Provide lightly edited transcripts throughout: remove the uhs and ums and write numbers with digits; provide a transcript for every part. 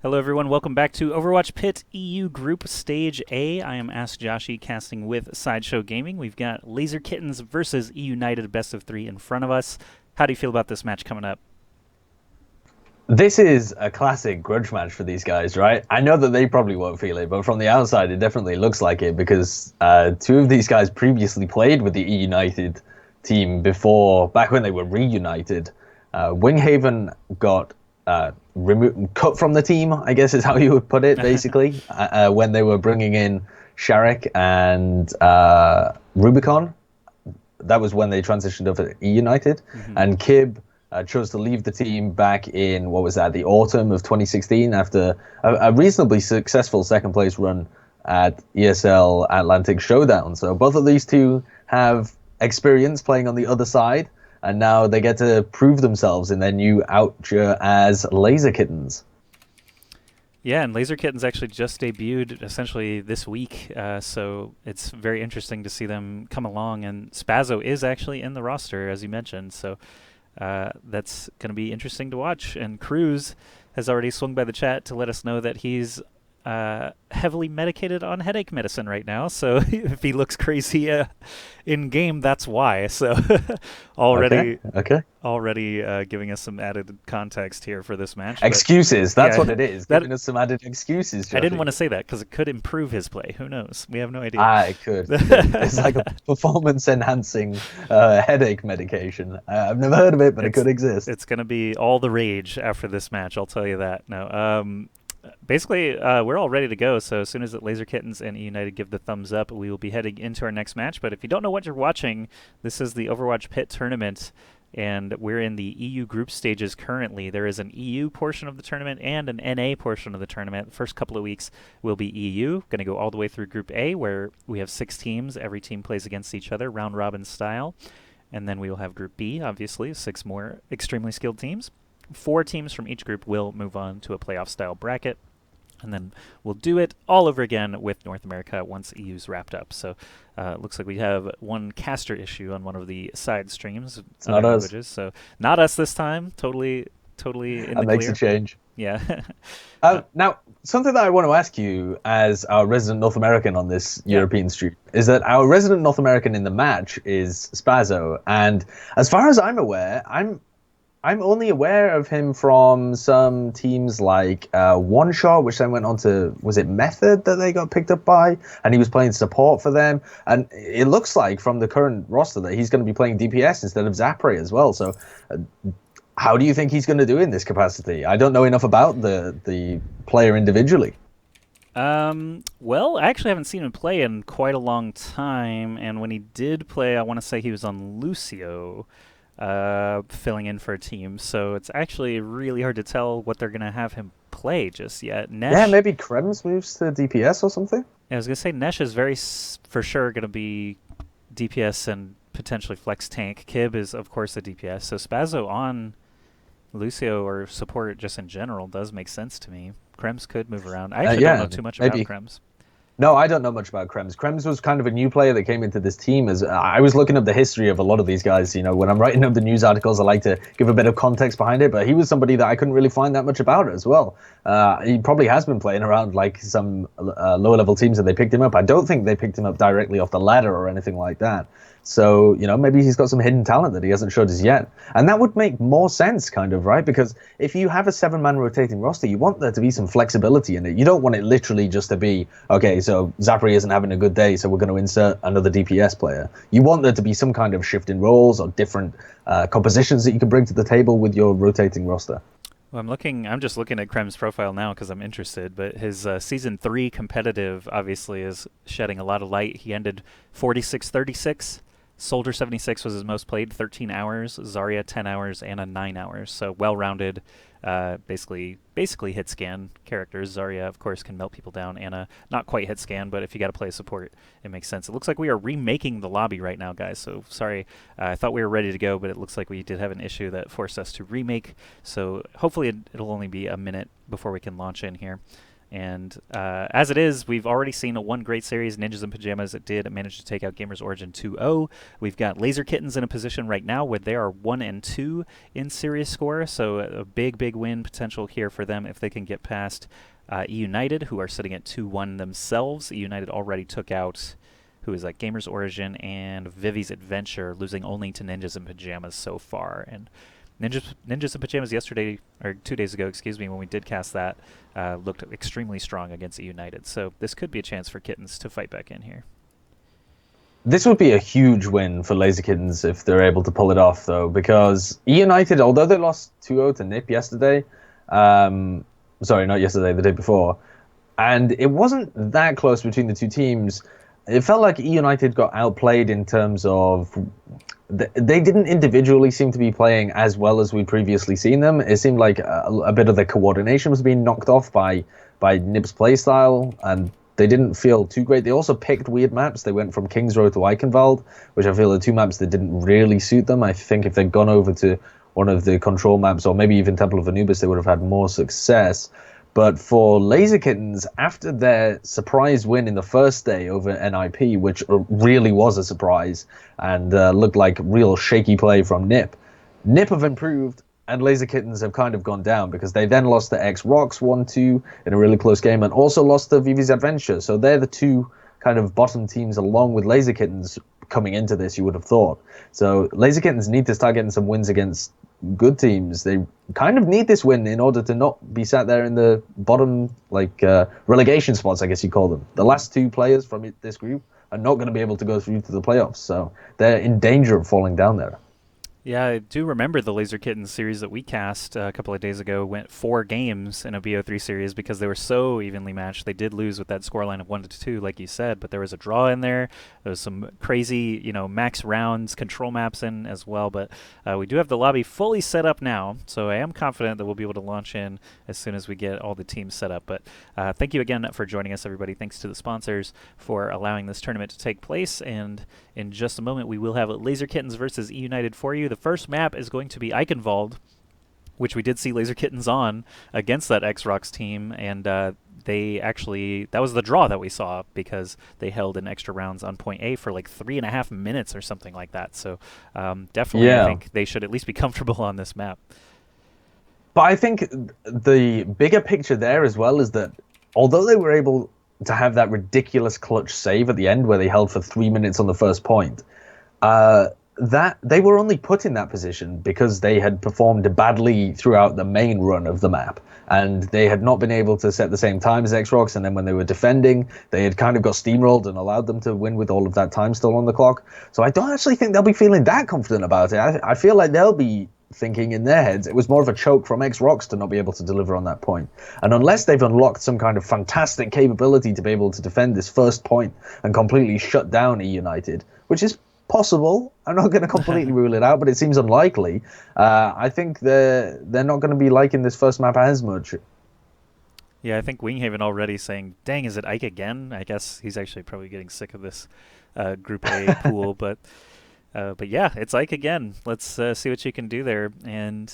Hello everyone, welcome back to Overwatch PIT EU Group Stage A. I am Ask Joshi casting with Sideshow Gaming. We've got Laser Kittens versus eUnited Best of 3 in front of us. How do you feel about this match coming up? This is a classic grudge match for these guys, right? I know that they probably won't feel it, but from the outside, it definitely looks like it because two of these guys previously played with the eUnited team before, back when they were reunited. Winghaven got cut from the team, I guess is how you would put it, basically, when they were bringing in Sharek and Rubicon. That was when they transitioned over to eUnited, and Kib chose to leave the team back in, what was that, the autumn of 2016 after a reasonably successful second place run at ESL Atlantic Showdown. So both of these two have experience playing on the other side, and now they get to prove themselves in their new outure as Laser Kittens. Yeah, and Laser Kittens actually just debuted essentially this week, so it's very interesting to see them come along. And Spazzo is actually in the roster, as you mentioned, so that's going to be interesting to watch. And Cruz has already swung by the chat to let us know that he's heavily medicated on headache medicine right now. So if he looks crazy in game, that's why. So already giving us some added context here for this match. Excuses. That's what it is. Giving us some added excuses. Joshi. I didn't want to say that because it could improve his play. Who knows? We have no idea. It could. It's like a performance-enhancing headache medication. I've never heard of it, but it could exist. It's going to be all the rage after this match. I'll tell you that. No. Basically, we're all ready to go, so as soon as Laser Kittens and eUnited give the thumbs up, we will be heading into our next match. But if you don't know what you're watching, this is the Overwatch PIT tournament, and we're in the EU group stages currently. There is an EU portion of the tournament and an NA portion of the tournament. The first couple of weeks will be EU, going to go all the way through Group A, where we have 6 teams. Every team plays against each other, round-robin style. And then we will have Group B, obviously, 6 more extremely skilled teams. 4 teams from each group will move on to a playoff-style bracket, and then we'll do it all over again with North America once EU's wrapped up. So it looks like we have one caster issue on one of the side streams. It's not us. So not us this time. Totally in the clear. That makes a change. Yeah. Now, something that I want to ask you as our resident North American on this European stream is that our resident North American in the match is Spazzo, and as far as I'm aware, I'm only aware of him from some teams like One Shot, which then went on to, was it Method that they got picked up by? And he was playing support for them. And it looks like from the current roster that he's going to be playing DPS instead of Zapri as well. So how do you think he's going to do in this capacity? I don't know enough about the player individually. Well, I actually haven't seen him play in quite a long time. And when he did play, I want to say he was on Lucio. Filling in for a team, so it's actually really hard to tell what they're going to have him play just yet. Nesh, yeah, maybe Krems moves to DPS or something? Yeah, I was going to say Nesh is for sure going to be DPS and potentially flex tank. Kib is, of course, a DPS, so Spazzo on Lucio or support just in general does make sense to me. Krems could move around. I actually don't know too much about Krems. No, I don't know much about Krems. Krems was kind of a new player that came into this team. As I was looking up the history of a lot of these guys. You know, when I'm writing up the news articles, I like to give a bit of context behind it. But he was somebody that I couldn't really find that much about as well. He probably has been playing around like some lower-level teams that they picked him up. I don't think they picked him up directly off the ladder or anything like that. So, you know, maybe he's got some hidden talent that he hasn't showed us yet. And that would make more sense, kind of, right? Because if you have a 7-man rotating roster, you want there to be some flexibility in it. You don't want it literally just to be, okay, so Zapri isn't having a good day, so we're going to insert another DPS player. You want there to be some kind of shift in roles or different compositions that you can bring to the table with your rotating roster. Well, I'm just looking at Krem's profile now because I'm interested, but his Season 3 competitive obviously is shedding a lot of light. He ended 46-36. Soldier 76 was his most played, 13 hours. Zarya 10 hours, Ana 9 hours. So well-rounded, basically hit scan characters. Zarya, of course, can melt people down. Ana, not quite hit scan, but if you got to play support, it makes sense. It looks like we are remaking the lobby right now, guys. So sorry, I thought we were ready to go, but it looks like we did have an issue that forced us to remake. So hopefully it'll only be a minute before we can launch in here. And as it is, we've already seen one great series, Ninjas in Pajamas, that did manage to take out Gamers Origin 2-0. We've got Laser Kittens in a position right now where they are 1-2 in series score, so a big, big win potential here for them if they can get past eUnited, who are sitting at 2-1 themselves. eUnited already took out, who is Gamers Origin and Vivi's Adventure, losing only to Ninjas in Pajamas so far. And Ninjas in Pajamas yesterday, or 2 days ago, excuse me, when we did cast that, looked extremely strong against eUnited. So this could be a chance for Kittens to fight back in here. This would be a huge win for Laser Kittens if they're able to pull it off, though, because eUnited, although they lost 2-0 to NIP yesterday, sorry, not yesterday, the day before, and it wasn't that close between the two teams. It felt like eUnited got outplayed in terms of they didn't individually seem to be playing as well as we'd previously seen them. It seemed like a bit of the coordination was being knocked off by NIP's playstyle, and they didn't feel too great. They also picked weird maps. They went from King's Row to Eichenwald, which I feel are two maps that didn't really suit them. I think if they'd gone over to one of the control maps, or maybe even Temple of Anubis, they would have had more success. But for Laser Kittens, after their surprise win in the first day over NIP, which really was a surprise and looked like real shaky play from NIP, NIP have improved and Laser Kittens have kind of gone down because they then lost to X-Rocks 1-2 in a really close game and also lost to Vivi's Adventure. So they're the two kind of bottom teams along with Laser Kittens coming into this, you would have thought. So Laser Kittens need to start getting some wins against good teams. They kind of need this win in order to not be sat there in the bottom, relegation spots, I guess you call them. The last two players from this group are not going to be able to go through to the playoffs, so they're in danger of falling down there. Yeah, I do remember the Laser Kittens series that we cast a couple of days ago went 4 games in a BO3 series because they were so evenly matched. They did lose with that scoreline of 1-2, like you said, but there was a draw in there. There was some crazy, max rounds, control maps in as well. But we do have the lobby fully set up now, so I am confident that we'll be able to launch in as soon as we get all the teams set up. But thank you again for joining us, everybody. Thanks to the sponsors for allowing this tournament to take place. And in just a moment, we will have Laser Kittens versus eUnited for you. The first map is going to be Eichenwald, which we did see Laser Kittens on against that X-Rocks team, and that was the draw that we saw because they held in extra rounds on point A for 3.5 minutes or something like that. So definitely, I think they should at least be comfortable on this map. But I think the bigger picture there as well is that although they were able to have that ridiculous clutch save at the end where they held for 3 minutes on the first point, that they were only put in that position because they had performed badly throughout the main run of the map, and they had not been able to set the same time as X-Rocks, and then when they were defending, they had kind of got steamrolled and allowed them to win with all of that time still on the clock. So I don't actually think they'll be feeling that confident about it. I feel like they'll be thinking in their heads it was more of a choke from X-Rocks to not be able to deliver on that point. And unless they've unlocked some kind of fantastic capability to be able to defend this first point and completely shut down eUnited, which is possible, I'm not going to completely rule it out, but it seems unlikely. I think they're not going to be liking this first map as much. Yeah, I think Winghaven already saying, dang, is it Ike again? I guess he's actually probably getting sick of this Group A pool, but yeah, it's Ike again. Let's see what you can do there. And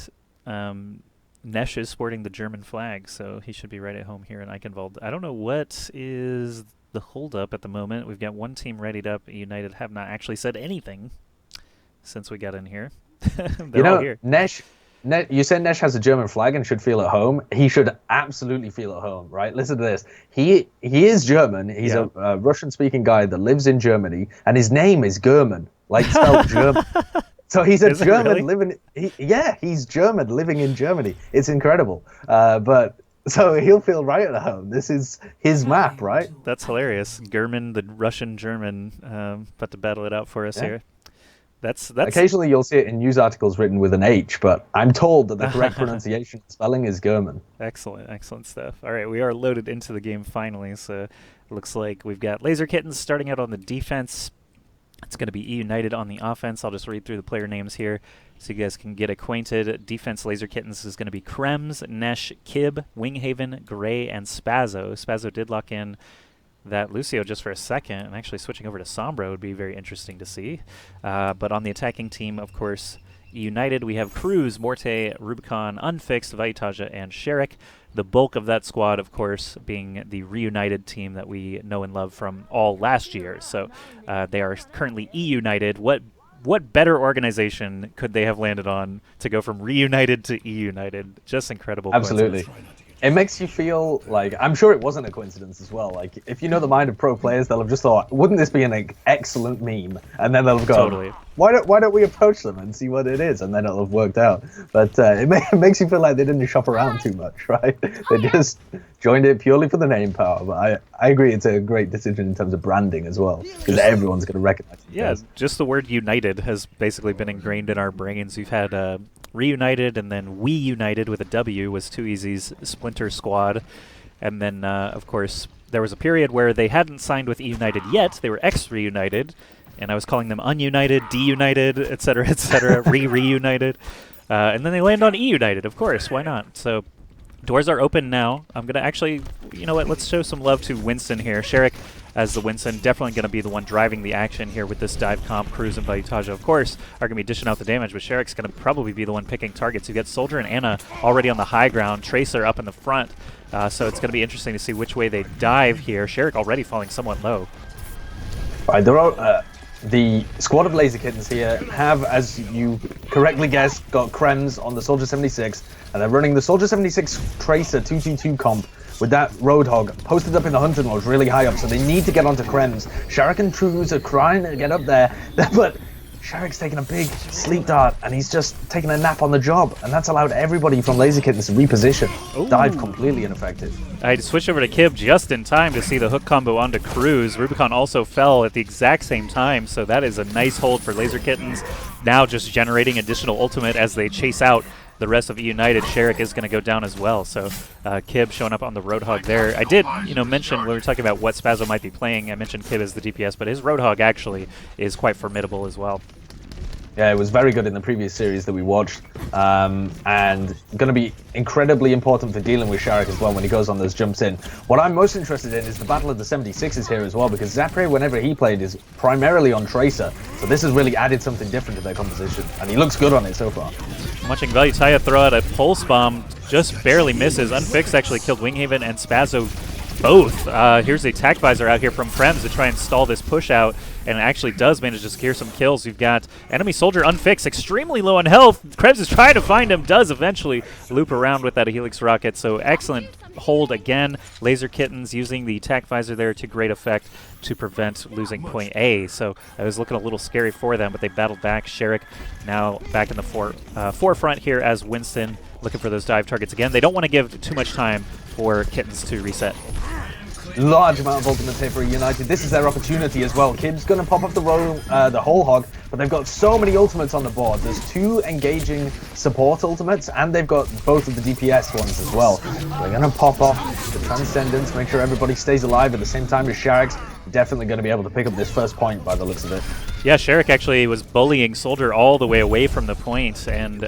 Nesh is sporting the German flag, so he should be right at home here in Eichenwald. I don't know what is the hold-up at the moment. We've got one team readied up. United have not actually said anything since we got in here. They're all here. Nesh, you said Nesh has a German flag and should feel at home. He should absolutely feel at home, right? Listen to this. He is German. He's a Russian-speaking guy that lives in Germany, and his name is German, like spelled German. So he's a German living. He's German living in Germany. It's incredible. So he'll feel right at home. This is his map, right? That's hilarious. German, the Russian-German, about to battle it out for us here. That's Occasionally you'll see it in news articles written with an H, but I'm told that the correct pronunciation and spelling is German. Excellent stuff. All right, we are loaded into the game finally. So it looks like we've got Laser Kittens starting out on the defense. It's going to be eUnited on the offense. I'll just read through the player names here so you guys can get acquainted. Defense Laser Kittens is going to be Krems, Nesh, Kib, Winghaven, Gray, and Spazzo. Spazzo did lock in that Lucio just for a second, and actually switching over to Sombra would be very interesting to see. But on the attacking team, of course, eUnited, we have Cruz, Morte, Rubicon, Unfixed, Vaitaja, and Sherrick. The bulk of that squad, of course, being the reunited team that we know and love from all last year. So they are currently eUnited. What better organization could they have landed on to go from reunited to eUnited? Just incredible. Absolutely. It makes you feel like, I'm sure it wasn't a coincidence as well. Like, if you know the mind of pro players, they'll have just thought, wouldn't this be an excellent meme? And then they'll go, totally. Why don't we approach them and see what it is? And then it'll have worked out. But it makes you feel like they didn't shop around too much, right? They just joined it purely for the name power. But I agree, it's a great decision in terms of branding as well, because everyone's going to recognize it. Yeah, just the word united has basically been ingrained in our brains. We've had Reunited, and then We United with a W was Too Easy's Splinter Squad. And then, of course, there was a period where they hadn't signed with eUnited yet. They were ex-Reunited, and I was calling them Ununited, D-United, etc., Reunited. And then they land on eUnited, of course. Why not? So doors are open now. I'm going to actually, you know what, let's show some love to Winston here. Sherrick as the Winston, definitely going to be the one driving the action here with this dive comp. Cruz and Vaitaja, of course, are going to be dishing out the damage, but Sherrick's going to probably be the one picking targets. You get Soldier and Anna already on the high ground, Tracer up in the front, so it's going to be interesting to see which way they dive here. Sherrick already falling somewhat low. Right, the squad of Laser Kittens here have, as you correctly guessed, got Krems on the Soldier 76, and they're running the Soldier 76 Tracer 222 comp with that Roadhog posted up in the hunting lodge really high up, so they need to get onto Krems. Sherrick and Cruz are trying to get up there, but Sherrick's taking a big sleep dart, and he's just taking a nap on the job, and that's allowed everybody from Laser Kittens to reposition. Ooh. Dive completely ineffective. I had to switch over to Kib just in time to see the hook combo onto Cruz. Rubicon also fell at the exact same time, so that is a nice hold for Laser Kittens. Now just generating additional ultimate as they chase out the rest of eUnited. Sherrick is going to go down as well. So Kib showing up on the Roadhog there. I did, mention when we were talking about what Spazzo might be playing, I mentioned Kib as the DPS, but his Roadhog actually is quite formidable as well. Yeah, it was very good in the previous series that we watched, and going to be incredibly important for dealing with Sherrick as well when he goes on those jumps in. What I'm most interested in is the battle of the 76s here as well, because Zapre, whenever he played, is primarily on Tracer, so this has really added something different to their composition, and he looks good on it so far. Watching Vaitaja throw out a Pulse Bomb, just barely misses. Unfixed actually killed Winghaven and Spazzo both. Here's the attack visor out here from Krems to try and stall this push out, and it actually does manage to secure some kills. You've got enemy soldier Unfixed, extremely low on health. Krems is trying to find him, does eventually loop around with that Helix rocket, so excellent hold again. Laser Kittens using the attack visor there to great effect to prevent losing point A. So it was looking a little scary for them, but they battled back. Sherrick now back in the forefront here as Winston looking for those dive targets again. They don't want to give too much time for Kittens to reset. Large amount of ultimates here for eUnited. This is their opportunity as well. Kib's going to pop up the whole hog, but they've got so many ultimates on the board. There's 2 engaging support ultimates, and they've got both of the DPS ones as well. They're going to pop off the Transcendence, make sure everybody stays alive at the same time as Sherrick's definitely going to be able to pick up this first point by the looks of it. Yeah, Sherrick actually was bullying Soldier all the way away from the point and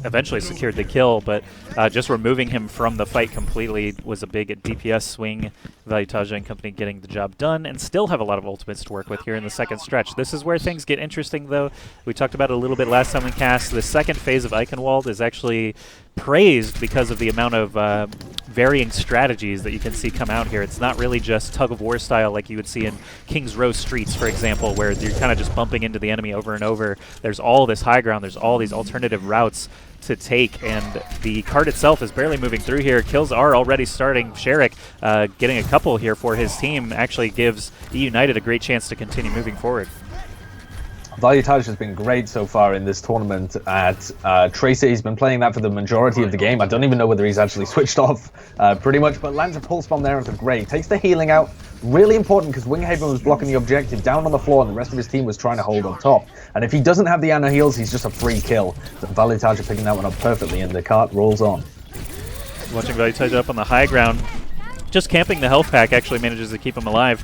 eventually secured the kill, but just removing him from the fight completely was a big DPS swing. Vaitaja and company getting the job done, and still have a lot of ultimates to work with here in the second stretch. This is where things get interesting, though. We talked about it a little bit last time we cast. The second phase of Eichenwald is actually praised because of the amount of varying strategies that you can see come out here. It's not really just tug-of-war style like you would see in King's Row Streets, for example, where you're kind of just bumping into the enemy over and over. There's all this high ground. There's all these alternative routes to take, and the card itself is barely moving through here. Kills are already starting. Sherrick getting a couple here for his team actually gives eUnited a great chance to continue moving forward. Vaitaja has been great so far in this tournament at Tracer. He's been playing that for the majority of the game. I don't even know whether he's actually switched off pretty much, but lands a Pulse Bomb there onto Grey. Takes the healing out. Really important because Winghaven was blocking the objective down on the floor and the rest of his team was trying to hold up top. And if he doesn't have the Anna heals, he's just a free kill. So Vaitaja picking that one up perfectly, and the cart rolls on. Watching Vaitaja up on the high ground. Just camping the health pack actually manages to keep him alive.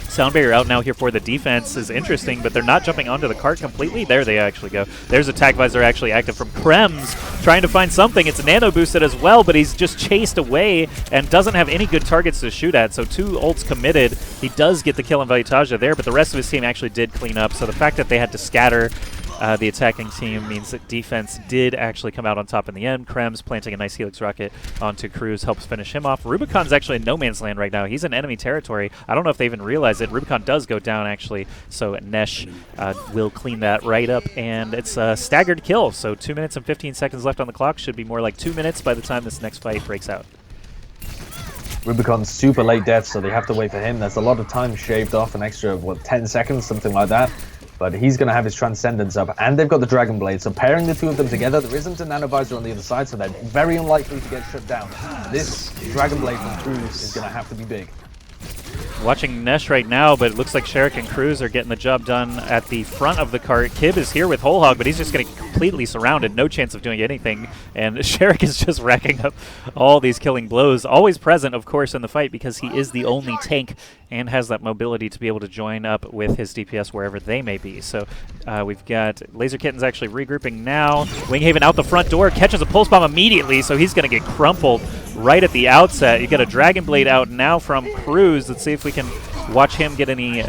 Sound barrier out now here for the defense is interesting, but they're not jumping onto the cart completely. There they actually go. There's attack visor actually active from Krems, trying to find something. It's nano boosted as well, but he's just chased away and doesn't have any good targets to shoot at. So 2 ults committed. He does get the kill on Vaitaja there, but the rest of his team actually did clean up. So the fact that they had to scatter the attacking team means that defense did actually come out on top in the end. Krems planting a nice Helix rocket onto Cruz helps finish him off. Rubicon's actually in no man's land right now. He's in enemy territory. I don't know if they even realize it. Rubicon does go down, actually, so Nesh will clean that right up, and it's a staggered kill, so 2 minutes and 15 seconds left on the clock. Should be more like 2 minutes by the time this next fight breaks out. Rubicon's super late death, so they have to wait for him. There's a lot of time shaved off, an extra, what, 10 seconds, something like that. But he's going to have his Transcendence up, and they've got the Dragon Blade, so pairing the two of them together, there isn't a Nanovisor on the other side, so they're very unlikely to get shut down. This Dragon Blade from Cruz is going to have to be big. Watching Nesh right now, but it looks like Sherrick and Cruz are getting the job done at the front of the cart. Kib is here with Whole Hog, but he's just getting completely surrounded, no chance of doing anything. And Sherrick is just racking up all these killing blows. Always present, of course, in the fight because he is the only tank and has that mobility to be able to join up with his DPS wherever they may be. So we've got Laser Kittenz actually regrouping now. Winghaven out the front door, catches a Pulse Bomb immediately, so he's going to get crumpled right at the outset. You get a Dragon Blade out now from Cruz. Let's see if we can watch him get any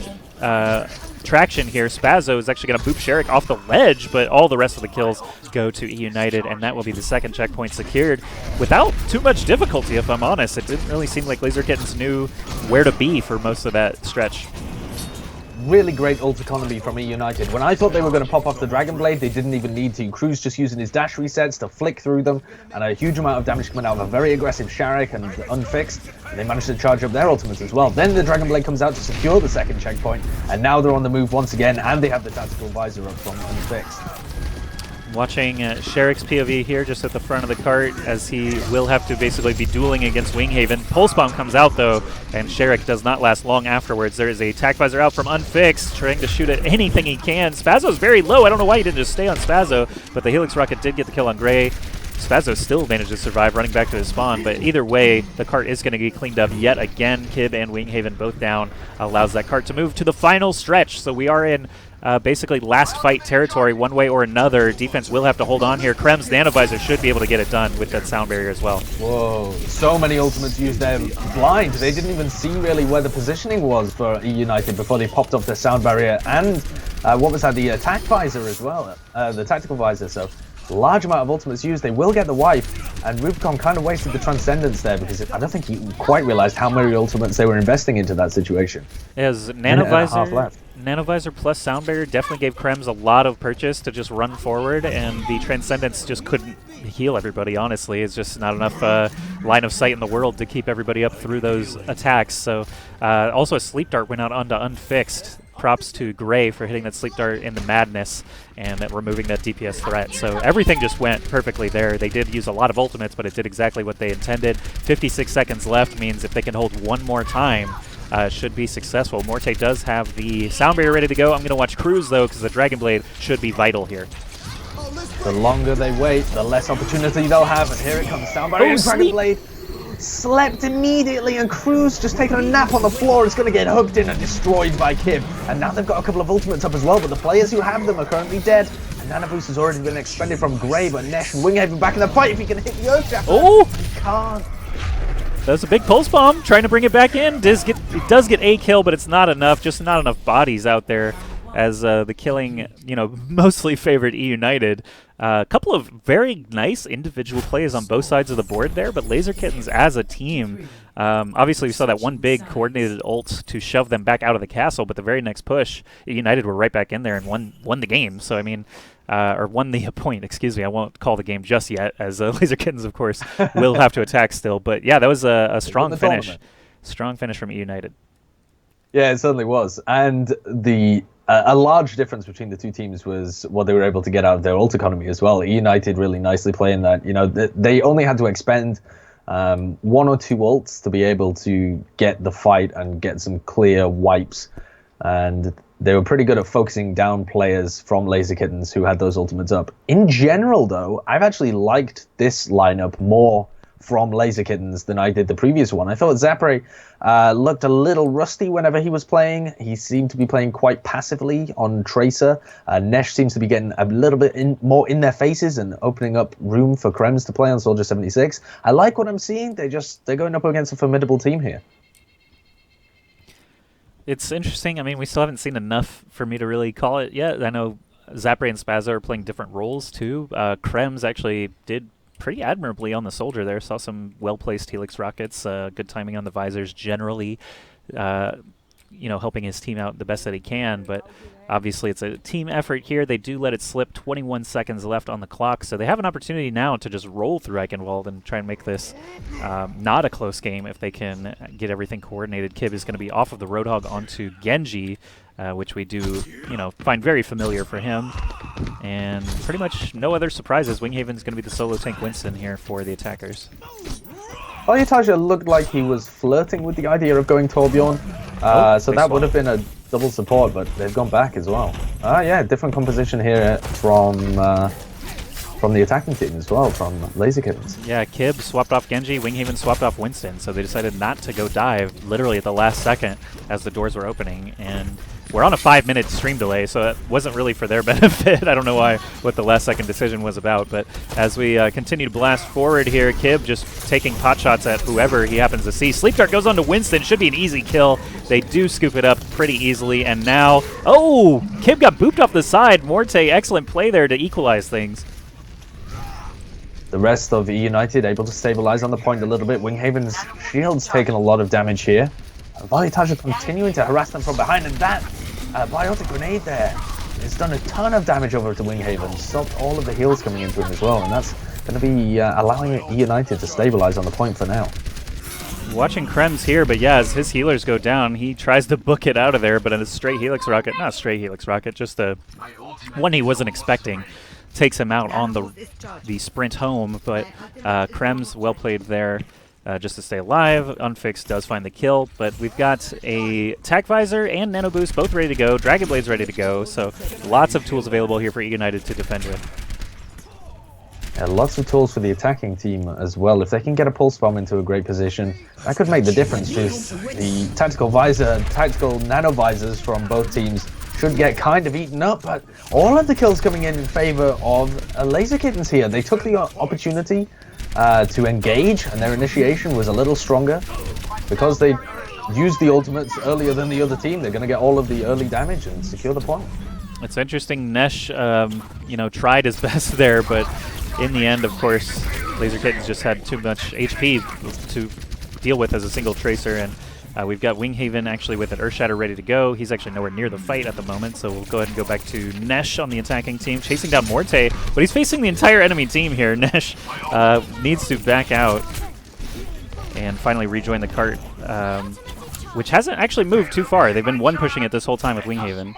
traction here. Spazzo is actually going to boop Sherrick off the ledge, but all the rest of the kills go to eUnited, and that will be the second checkpoint secured without too much difficulty, if I'm honest. It didn't really seem like Laser Kittenz knew where to be for most of that stretch. Really great ult economy from eUnited. When I thought they were going to pop off the Dragon Blade, they didn't even need to. Cruz just using his dash resets to flick through them, and a huge amount of damage coming out of a very aggressive Sherrick and Unfixed. And they managed to charge up their ultimates as well. Then the Dragon Blade comes out to secure the second checkpoint, and now they're on the move once again, and they have the tactical visor up from Unfixed. Watching Sherrick's POV here just at the front of the cart as he will have to basically be dueling against Winghaven. Pulse Bomb comes out though, and Sherrick does not last long afterwards. There is a Tac Visor out from Unfixed, trying to shoot at anything he can. Spazzo's very low. I don't know why he didn't just stay on Spazzo, but the Helix Rocket did get the kill on Gray. Spazzo still managed to survive, running back to his spawn, but either way, the cart is going to get cleaned up yet again. Kib and Winghaven both down, allows that cart to move to the final stretch. So we are in basically last fight territory one way or another. Defense will have to hold on here. Krem's Nanovisor should be able to get it done with that sound barrier as well. Whoa, so many ultimates used there blind. They didn't even see really where the positioning was for eUnited before they popped off the sound barrier and what was that, the attack visor as well, the tactical visor. So large amount of ultimates used. They will get the wipe, and Rubicon kind of wasted the Transcendence there because I don't think he quite realized how many ultimates they were investing into that situation. As Nanovisor plus Sound Barrier definitely gave Krems a lot of purchase to just run forward, and the Transcendence just couldn't heal everybody, honestly. It's just not enough line of sight in the world to keep everybody up through those attacks. So also a Sleep Dart went out onto Unfixed. Props to Gray for hitting that Sleep Dart in the madness and removing that DPS threat. So everything just went perfectly there. They did use a lot of ultimates, but it did exactly what they intended. 56 seconds left means if they can hold one more time, should be successful. Morte does have the sound barrier ready to go. I'm going to watch Cruz, though, because the Dragon Blade should be vital here. The longer they wait, the less opportunity they'll have. And here it comes, sound barrier and Dragon Blade. Slept immediately, and Cruz just taking a nap on the floor is going to get hooked in and destroyed by Kib. And now they've got a couple of ultimates up as well, but the players who have them are currently dead. And Nano Boost has already been expended from Gray, but Nesh and Winghaven back in the fight if he can hit the Earthshaft. Oh! He can't. That's a big Pulse Bomb, trying to bring it back in. It does get a kill, but it's not enough. Just not enough bodies out there as the killing, mostly favored eUnited. A couple of very nice individual plays on both sides of the board there, but Laser Kittenz as a team, obviously we saw that one big coordinated ult to shove them back out of the castle, but the very next push, eUnited were right back in there and won the game. So, I mean, or won the point, excuse me. I won't call the game just yet, as Laser Kittenz, of course, will have to attack still. But, yeah, that was a strong finish. Strong finish from eUnited. Yeah, it certainly was. And a large difference between the two teams was what they were able to get out of their ult economy as well. eUnited really nicely playing that. They only had to expend one or two ults to be able to get the fight and get some clear wipes. And they were pretty good at focusing down players from Laser Kittenz who had those ultimates up. In general, though, I've actually liked this lineup more from Laser Kittenz than I did the previous one. I thought Zapre looked a little rusty whenever he was playing. He seemed to be playing quite passively on Tracer. Nesh seems to be getting a little bit more in their faces and opening up room for Krems to play on Soldier 76. I like what I'm seeing. They're going up against a formidable team here. It's interesting. I mean, we still haven't seen enough for me to really call it yet. I know Zapre and Spazzo are playing different roles too. Krems actually did pretty admirably on the soldier there. Saw some well-placed Helix rockets, good timing on the visors generally, helping his team out the best that he can. But obviously it's a team effort here. They do let it slip, 21 seconds left on the clock, so they have an opportunity now to just roll through Eichenwald and try and make this not a close game if they can get everything coordinated. Kib is going to be off of the Roadhog onto Genji, which we do, find very familiar for him. And pretty much no other surprises. Winghaven's going to be the solo tank Winston here for the attackers. Olyataja looked like he was flirting with the idea of going Torbjorn, so that would have been a double support, but they've gone back as well. Yeah, different composition here from the attacking team as well, from Laser Kittens. Yeah, Kib swapped off Genji, Winghaven swapped off Winston, so they decided not to go dive literally at the last second as the doors were opening. And we're on a 5-minute stream delay, so it wasn't really for their benefit. I don't know what the last second decision was about, but as we continue to blast forward here, Kib just taking pot shots at whoever he happens to see. Sleep Dart goes on to Winston, should be an easy kill. They do scoop it up pretty easily, and now, Kib got booped off the side. Morte, excellent play there to equalize things. The rest of eUnited able to stabilize on the point a little bit. Winghaven's shield's taken a lot of damage here. Olyataja continuing to harass them from behind, and that biotic grenade there has done a ton of damage over to Winghaven. Stopped all of the heals coming into him as well, and that's going to be allowing eUnited to stabilize on the point for now. Watching Krems here, but yeah, as his healers go down, he tries to book it out of there, but in a straight Helix Rocket, not a straight Helix Rocket, just a one he wasn't expecting, takes him out on the sprint home. But Krems, well played there. Just to stay alive. Unfixed does find the kill, but we've got a Tac Visor and Nano Boost both ready to go. Dragon Blade's ready to go, so lots of tools available here for eUnited to defend with. Yeah, lots of tools for the attacking team as well. If they can get a Pulse Bomb into a great position, that could make the difference. Just the Tactical Visor, Tactical Nano Visors from both teams should get kind of eaten up, but all of the kills coming in favor of Laser Kittens here. They took the opportunity to engage, and their initiation was a little stronger. Because they used the ultimates earlier than the other team, they're going to get all of the early damage and secure the point. It's interesting, Nesh, tried his best there, but in the end, of course, Laser Kittens just had too much HP to deal with as a single tracer, and we've got Winghaven actually with an Earthshatter ready to go. He's actually nowhere near the fight at the moment, so we'll go ahead and go back to Nesh on the attacking team, chasing down Morte, but he's facing the entire enemy team here. Nesh needs to back out and finally rejoin the cart, which hasn't actually moved too far. They've been one-pushing it this whole time with Winghaven.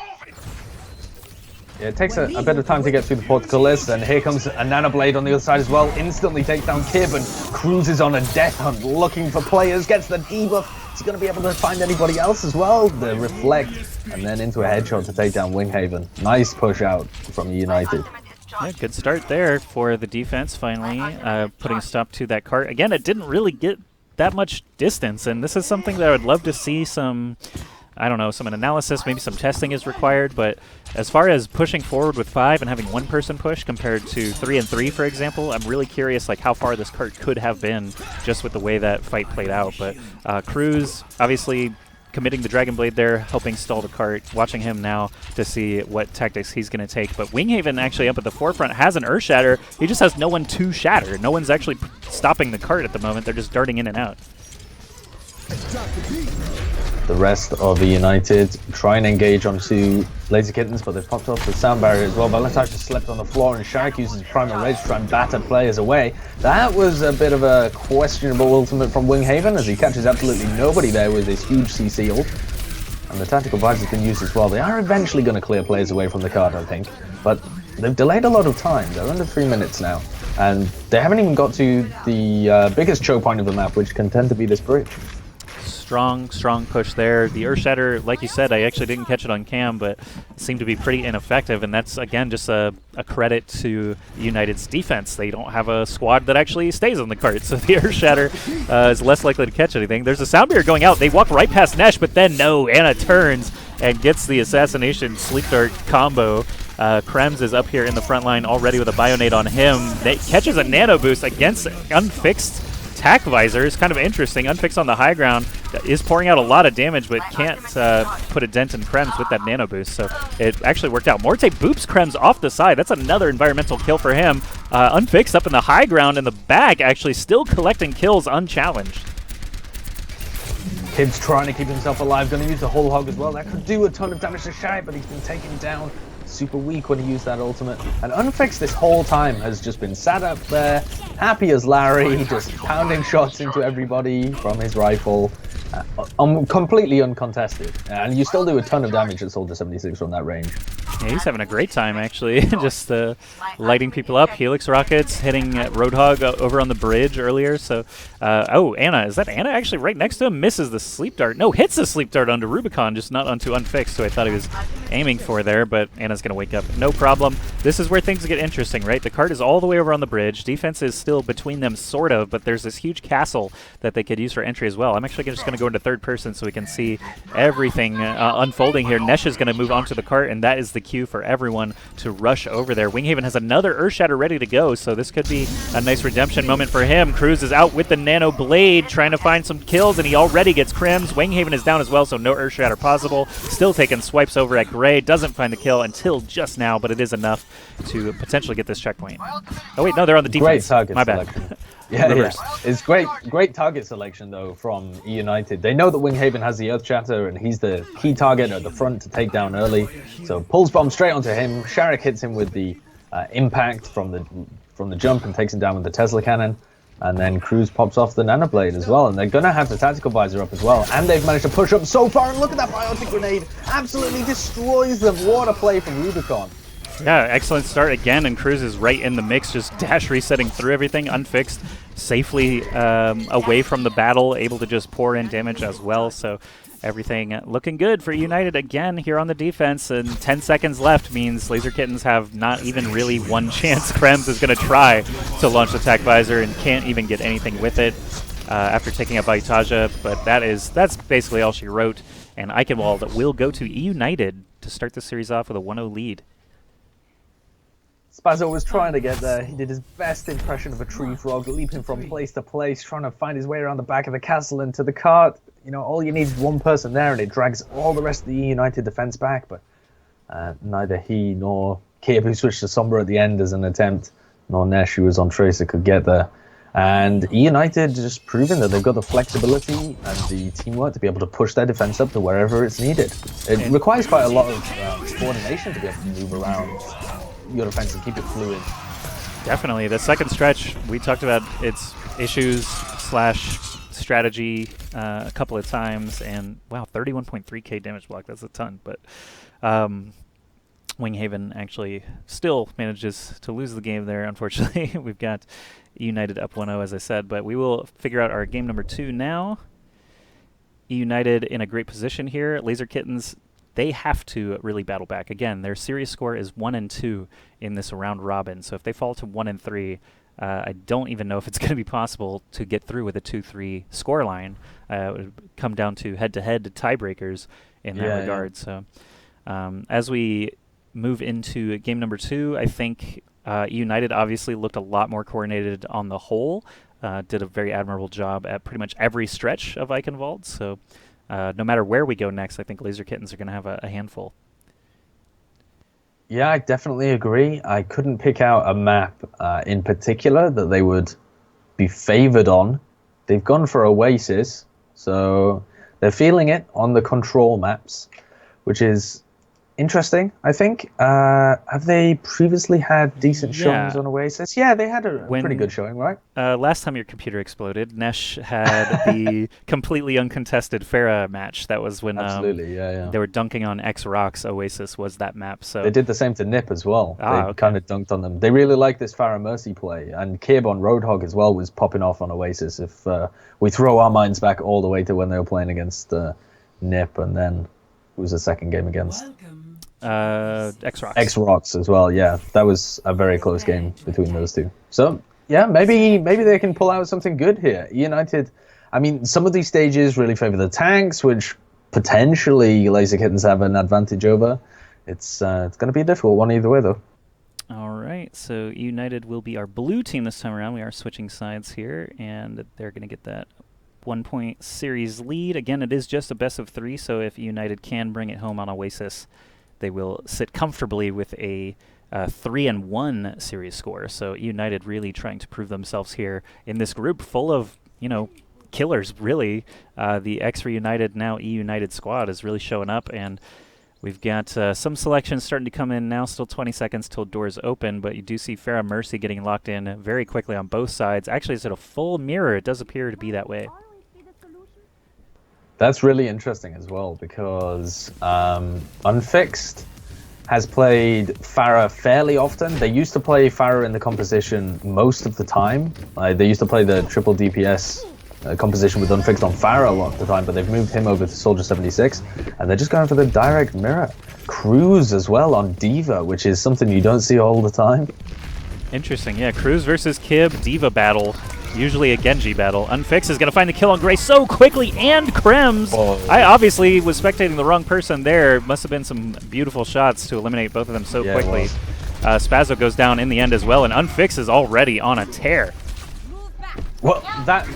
Yeah, it takes a bit of time to get through the portcullis, and here comes a Nano Blade on the other side as well. Instantly takes down Kib and cruises on a death hunt, looking for players, gets the debuff. He's going to be able to find anybody else as well. The Reflect, and then into a headshot to take down Winghaven. Nice push out from eUnited. Yeah, good start there for the defense, finally, putting a stop to that cart. Again, it didn't really get that much distance, and this is something that I would love to see some analysis, maybe some testing is required, but as far as pushing forward with 5 and having one person push compared to 3 and 3, for example, I'm really curious how far this cart could have been just with the way that fight played out. But Cruz, obviously committing the Dragon Blade there, helping stall the cart, watching him now to see what tactics he's going to take. But Winghaven actually up at the forefront has an Earthshatter. He just has no one to shatter. No one's actually stopping the cart at the moment. They're just darting in and out. The rest of eUnited try and engage onto Laser Kittens, but they've popped off the sound barrier as well. Valentine just slept on the floor, and Shark uses Primal Rage to try and batter players away. That was a bit of a questionable ultimate from Winghaven, as he catches absolutely nobody there with his huge CC ult. And the Tactical Visor's been used as well. They are eventually going to clear players away from the card, I think, but they've delayed a lot of time. They're under 3 minutes now, and they haven't even got to the biggest choke point of the map, which can tend to be this bridge. Strong push there. The Earthshatter, like you said, I actually didn't catch it on cam, but seemed to be pretty ineffective, and that's, again, just a credit to United's defense. They don't have a squad that actually stays on the cart, so the Earthshatter is less likely to catch anything. There's a sound barrier going out. They walk right past Nesh, but then no, Anna turns and gets the Assassination Sleep Dart combo. Krems is up here in the front line already with a Bionade on him. They catches a Nano Boost against unfixed Tac Visor. Is kind of interesting. Unfixed on the high ground. is pouring out a lot of damage, but can't put a dent in Krems with that nano boost. So it actually worked out. Morte boops Krems off the side. That's another environmental kill for him. Unfixed up in the high ground in the back, actually still collecting kills unchallenged. Kid's trying to keep himself alive, going to use the whole hog as well. That could do a ton of damage to Shy, but he's been taken down. Super weak when he used that ultimate. And Unfixed this whole time has just been sat up there, happy as Larry, just pounding shots into everybody from his rifle. Completely uncontested. And you still do a ton of damage at Soldier 76 from that range. Yeah, he's having a great time, actually. Just lighting people up. Helix rockets hitting Roadhog over on the bridge earlier. So, oh, Anna. Is that Anna actually right next to him? Misses the sleep dart. No, hits the sleep dart onto Rubicon, just not onto Unfixed, who I thought he was aiming for there. But Anna's going to wake up. No problem. This is where things get interesting, right? The cart is all the way over on the bridge. Defense is still between them, sort of, but there's this huge castle that they could use for entry as well. I'm actually just going to go into third person so we can see everything unfolding here. Nesh is going to move onto the cart, and that is the cue for everyone to rush over there. Winghaven has another Earthshatter ready to go, so this could be a nice redemption moment for him. Cruz is out with the Nano Blade, trying to find some kills, and he already gets Krems. Winghaven is down as well, so no Earthshatter possible. Still taking swipes over at Gray. Doesn't find the kill until just now, but it is enough to potentially get this checkpoint. Oh wait, no, they're on the defense. Great target My bad. selection. Yeah. It's great target selection, though, from eUnited. They know that Winghaven has the Earthshatter, and he's the key target at the front to take down early. So pulls bomb straight onto him. Sharek hits him with the impact from the jump and takes him down with the Tesla cannon. And then Cruz pops off the Nano Blade as well. And they're going to have the Tactical Visor up as well. And they've managed to push up so far. And look at that Biotic Grenade. Absolutely destroys them. What a play from Rubicon. Yeah, excellent start again, and Cruz is right in the mix, just dash resetting through everything, Unfixed, safely away from the battle, able to just pour in damage as well. So everything looking good for United again here on the defense, and 10 seconds left means Laser Kittens have not even really one chance. Krems is going to try to launch the Attack Visor and can't even get anything with it after taking out Vaitaja, but that's basically all she wrote. And Eichenwald will go to eUnited to start the series off with a 1-0 lead. Spazzo was trying to get there. He did his best impression of a tree frog, leaping from place to place, trying to find his way around the back of the castle and to the cart. You know, all you need is one person there, and it drags all the rest of the eUnited defense back. But neither he nor Kib, who switched to Sombra at the end as an attempt, nor Nesh, who was on Tracer, could get there. And eUnited just proving that they've got the flexibility and the teamwork to be able to push their defense up to wherever it's needed. It requires quite a lot of coordination to be able to move around your defense and keep it fluid. Definitely. The second stretch, we talked about its issues / strategy a couple of times, and wow, 31.3k damage block, that's a ton. But Winghaven actually still manages to lose the game there, unfortunately. We've got eUnited up 1-0, as I said, but we will figure out our game number 2 now. eUnited in a great position here. Laser Kittens, they have to really battle back. Again, their series score is 1-2 in this round robin. So if they fall to 1-3, I don't even know if it's going to be possible to get through with a 2-3 scoreline. It would come down to head-to-head tiebreakers in that regard. So as we move into game number 2, I think eUnited obviously looked a lot more coordinated on the whole. Did a very admirable job at pretty much every stretch of Eichenwald. So no matter where we go next, I think Laser Kittens are going to have a handful. Yeah, I definitely agree. I couldn't pick out a map in particular that they would be favored on. They've gone for Oasis, so they're feeling it on the control maps, which is interesting, I think. Have they previously had decent showings on Oasis? Yeah, they had a pretty good showing, right? Last time your computer exploded, Nesh had the completely uncontested Farah match. That was when they were dunking on X Rocks. Oasis was that map. So they did the same to Nip as well. They kind of dunked on them. They really like this Farah Mercy play, and Kib on Roadhog as well was popping off on Oasis. If we throw our minds back all the way to when they were playing against Nip, and then it was the second game against X Rocks. X Rocks as well, yeah. That was a very close game between those two. So, yeah, maybe they can pull out something good here. eUnited, I mean, some of these stages really favor the tanks, which potentially Laser Kittens have an advantage over. It's going to be a difficult one either way, though. All right, so eUnited will be our blue team this time around. We are switching sides here, and they're going to get that 1-point series lead. Again, it is just a best of 3, so if eUnited can bring it home on Oasis, they will sit comfortably with a 3-1 series score. So eUnited really trying to prove themselves here in this group full of, killers, really. The ex-Reunited, now eUnited squad is really showing up, and we've got some selections starting to come in now. Still 20 seconds till doors open, but you do see Pharah Mercy getting locked in very quickly on both sides. Actually, is it a full mirror? It does appear to be that way. That's really interesting as well, because Unfixed has played Pharah fairly often. They used to play Pharah in the composition most of the time. They used to play the triple DPS composition with Unfixed on Pharah a lot of the time, but they've moved him over to Soldier 76, and they're just going for the direct mirror. Cruz as well on D.Va, which is something you don't see all the time. Interesting, yeah. Cruz versus Kib, D.Va battle. Usually a Genji battle. Unfixed is going to find the kill on Gray so quickly, and Krems! Oh. I obviously was spectating the wrong person there. Must have been some beautiful shots to eliminate both of them so quickly. Spazzo goes down in the end as well, and Unfixed is already on a tear. Well, that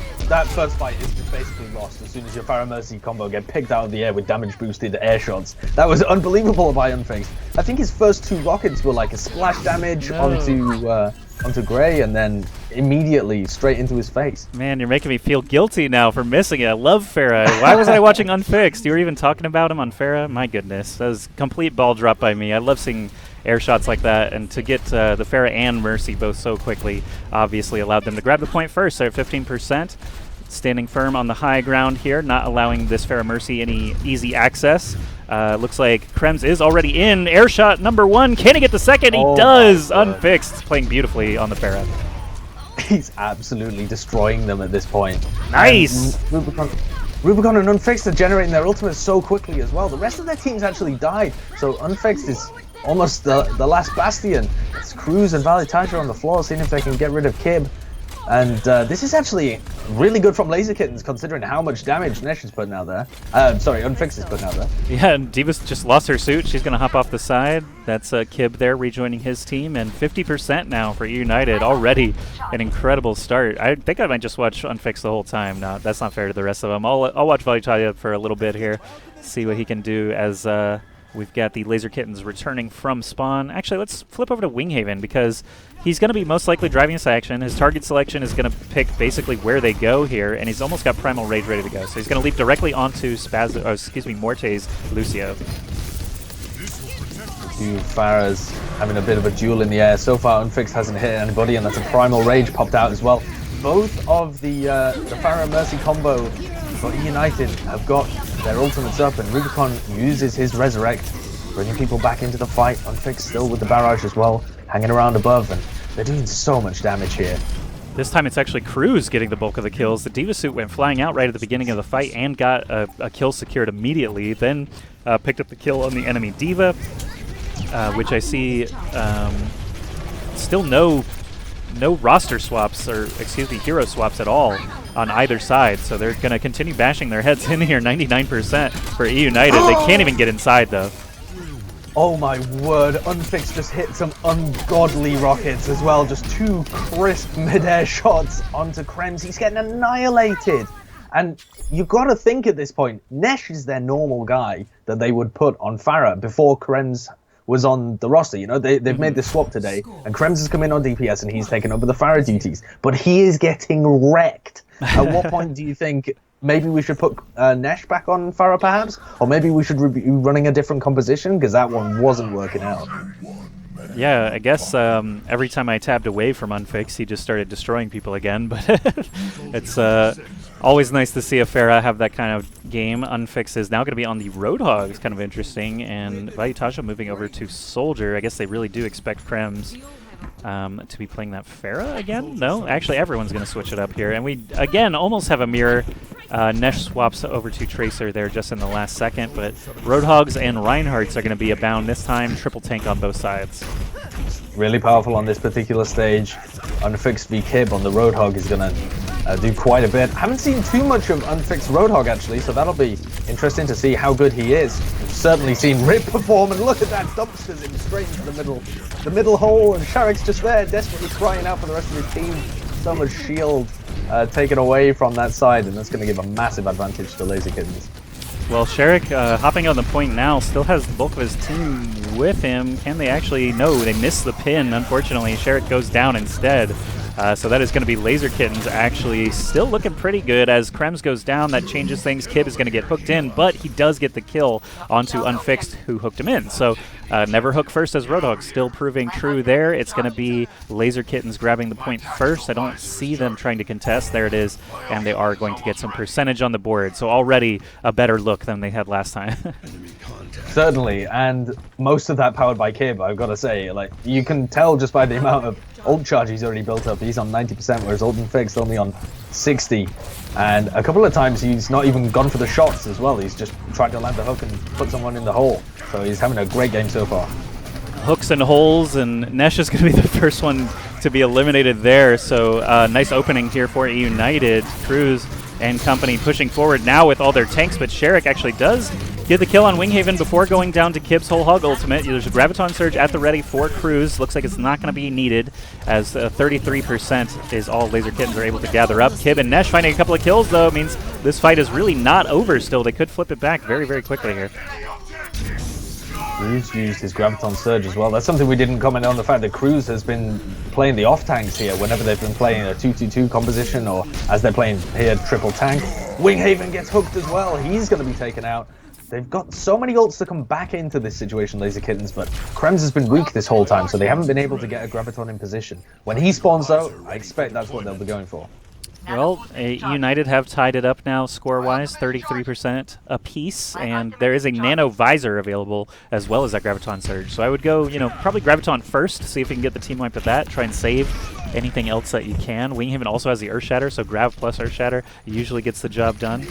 first fight is just basically lost as soon as your Pharah Mercy combo get picked out of the air with damage-boosted air shots. That was unbelievable by Unfixed. I think his first 2 rockets were like a splash damage onto Gray, and then immediately straight into his face. Man, you're making me feel guilty now for missing it. I love Pharah. Why wasn't I watching Unfixed? You were even talking about him on Pharah? My goodness. That was a complete ball drop by me. I love seeing air shots like that, and to get the Pharah and Mercy both so quickly obviously allowed them to grab the point first. They're at 15%. Standing firm on the high ground here, not allowing this Pharah Mercy any easy access. Looks like Krems is already in. Air shot number 1. Can he get the second? He does! Unfixed. Playing beautifully on the Pharah. He's absolutely destroying them at this point. Nice! Rubicon and Unfixed are generating their ultimates so quickly as well. The rest of their teams actually died, so Unfixed is almost the last bastion. It's Cruz and Valitaja on the floor, seeing if they can get rid of Kib. And this is actually really good from Laser Kittens, considering how much damage Nesh is putting out there. Sorry, Unfixed is putting out there. Yeah, and D.Va's just lost her suit. She's going to hop off the side. That's Kib there rejoining his team. And 50% now for eUnited. Already an incredible start. I think I might just watch Unfixed the whole time. No, that's not fair to the rest of them. I'll watch Valitaja for a little bit here, see what he can do as we've got the Laser Kittens returning from spawn. Actually, let's flip over to Winghaven, because he's going to be most likely driving this action. His target selection is going to pick basically where they go here, and he's almost got Primal Rage ready to go. So he's going to leap directly onto Morte's Lucio. 2 Pharahs having a bit of a duel in the air. So far, Unfixed hasn't hit anybody, and that's a Primal Rage popped out as well. Both of the Pharah Mercy combo for eUnited have got their ultimates up, and Rubicon uses his Resurrect, bringing people back into the fight. Unfixed still with the barrage as well, hanging around above, and they're doing so much damage here. This time it's actually Cruz getting the bulk of the kills. The D.Va suit went flying out right at the beginning of the fight and got a kill secured immediately, then picked up the kill on the enemy D.Va, which I see still no roster swaps, or hero swaps at all on either side, so they're going to continue bashing their heads in here. 99% for eUnited. They can't even get inside though. Oh my word, Unfixed just hit some ungodly rockets as well. Just 2 crisp mid-air shots onto Krems. He's getting annihilated. And you've got to think at this point, Nesh is their normal guy that they would put on Pharah before Krems was on the roster. You know, they've made this swap today, and Krems has come in on DPS and he's taken over the Pharah duties. But he is getting wrecked. At what point do you think maybe we should put Nesh back on Pharah perhaps? Or maybe we should be running a different composition, because that one wasn't working out. Yeah, I guess every time I tabbed away from Unfixed, he just started destroying people again. But it's always nice to see a Pharah have that kind of game. Unfixed is now going to be on the Roadhog. It's kind of interesting. And Valitaja moving over to Soldier. I guess they really do expect Krems to be playing that Pharah again? No, actually everyone's going to switch it up here. And we, again, almost have a mirror. Nesh swaps over to Tracer there just in the last second, but Roadhogs and Reinhardts are going to be abound this time. Triple tank on both sides. Really powerful on this particular stage. Unfixed v Kib on the Roadhog is going to do quite a bit. Haven't seen too much of Unfixed Roadhog actually, so that'll be interesting to see how good he is. We've certainly seen Rip perform, and look at that, dumpsters him straight into the middle hole, and Sharek's just there, desperately crying out for the rest of his team. So much shield taken away from that side, and that's going to give a massive advantage to Laser Kittens. Well, Sherrick hopping on the point now, still has the bulk of his team with him. Can they actually? No, they missed the pin, unfortunately. Sherrick goes down instead. So that is going to be Laser Kittens actually still looking pretty good. As Krems goes down, that changes things. Kib is going to get hooked in, but he does get the kill onto Unfixed, who hooked him in. So never hook first as Roadhog, still proving true there. It's going to be Laser Kittens grabbing the point first. I don't see them trying to contest. There it is, and they are going to get some percentage on the board. So already a better look than they had last time. Certainly, and most of that powered by Kib, I've got to say. Like, you can tell just by the amount of ult charge he's already built up. He's on 90%, whereas Ult and Fixed only on 60. And a couple of times he's not even gone for the shots as well. He's just tried to land the hook and put someone in the hole. So he's having a great game so far. Hooks and holes, and Nesh is going to be the first one to be eliminated there. So nice opening here for eUnited. Cruz and company pushing forward now with all their tanks, but Sherrick actually does get the kill on Winghaven before going down to Kib's Whole Hog ultimate. There's a Graviton Surge at the ready for Cruz. Looks like it's not going to be needed, as 33% is all Laser Kittens are able to gather up. Kib and Nesh finding a couple of kills, though, means this fight is really not over still. They could flip it back very, very quickly here. Cruz used his Graviton Surge as well. That's something we didn't comment on, the fact that Cruz has been playing the off-tanks here whenever they've been playing a 2-2-2 composition, or as they're playing here, triple tank. Winghaven gets hooked as well. He's going to be taken out. They've got so many ults to come back into this situation, Laser Kittens, but Krems has been weak this whole time, so they haven't been able to get a Graviton in position. When he spawns, though, I expect that's what they'll be going for. Well, United have tied it up now score-wise, 33% apiece, and there is a Nano Visor available as well as that Graviton Surge. So I would go, probably Graviton first, see if you can get the team wipe with that, try and save anything else that you can. Winghaven also has the Earth Shatter, so Grav plus Earth Shatter usually gets the job done.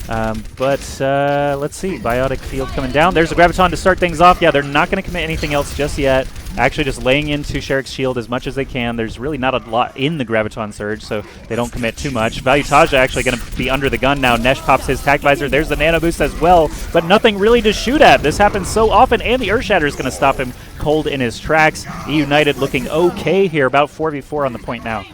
Let's see, Biotic Field coming down. There's a Graviton to start things off. Yeah, they're not going to commit anything else just yet. Actually just laying into Sherrick's shield as much as they can. There's really not a lot in the Graviton Surge, so they don't commit too much. Valutage actually going to be under the gun now. Nesh pops his Tac Visor. There's the Nano Boost as well, but nothing really to shoot at. This happens so often, and the Earth Shatter is going to stop him cold in his tracks. eUnited looking okay here, about 4v4 on the point now.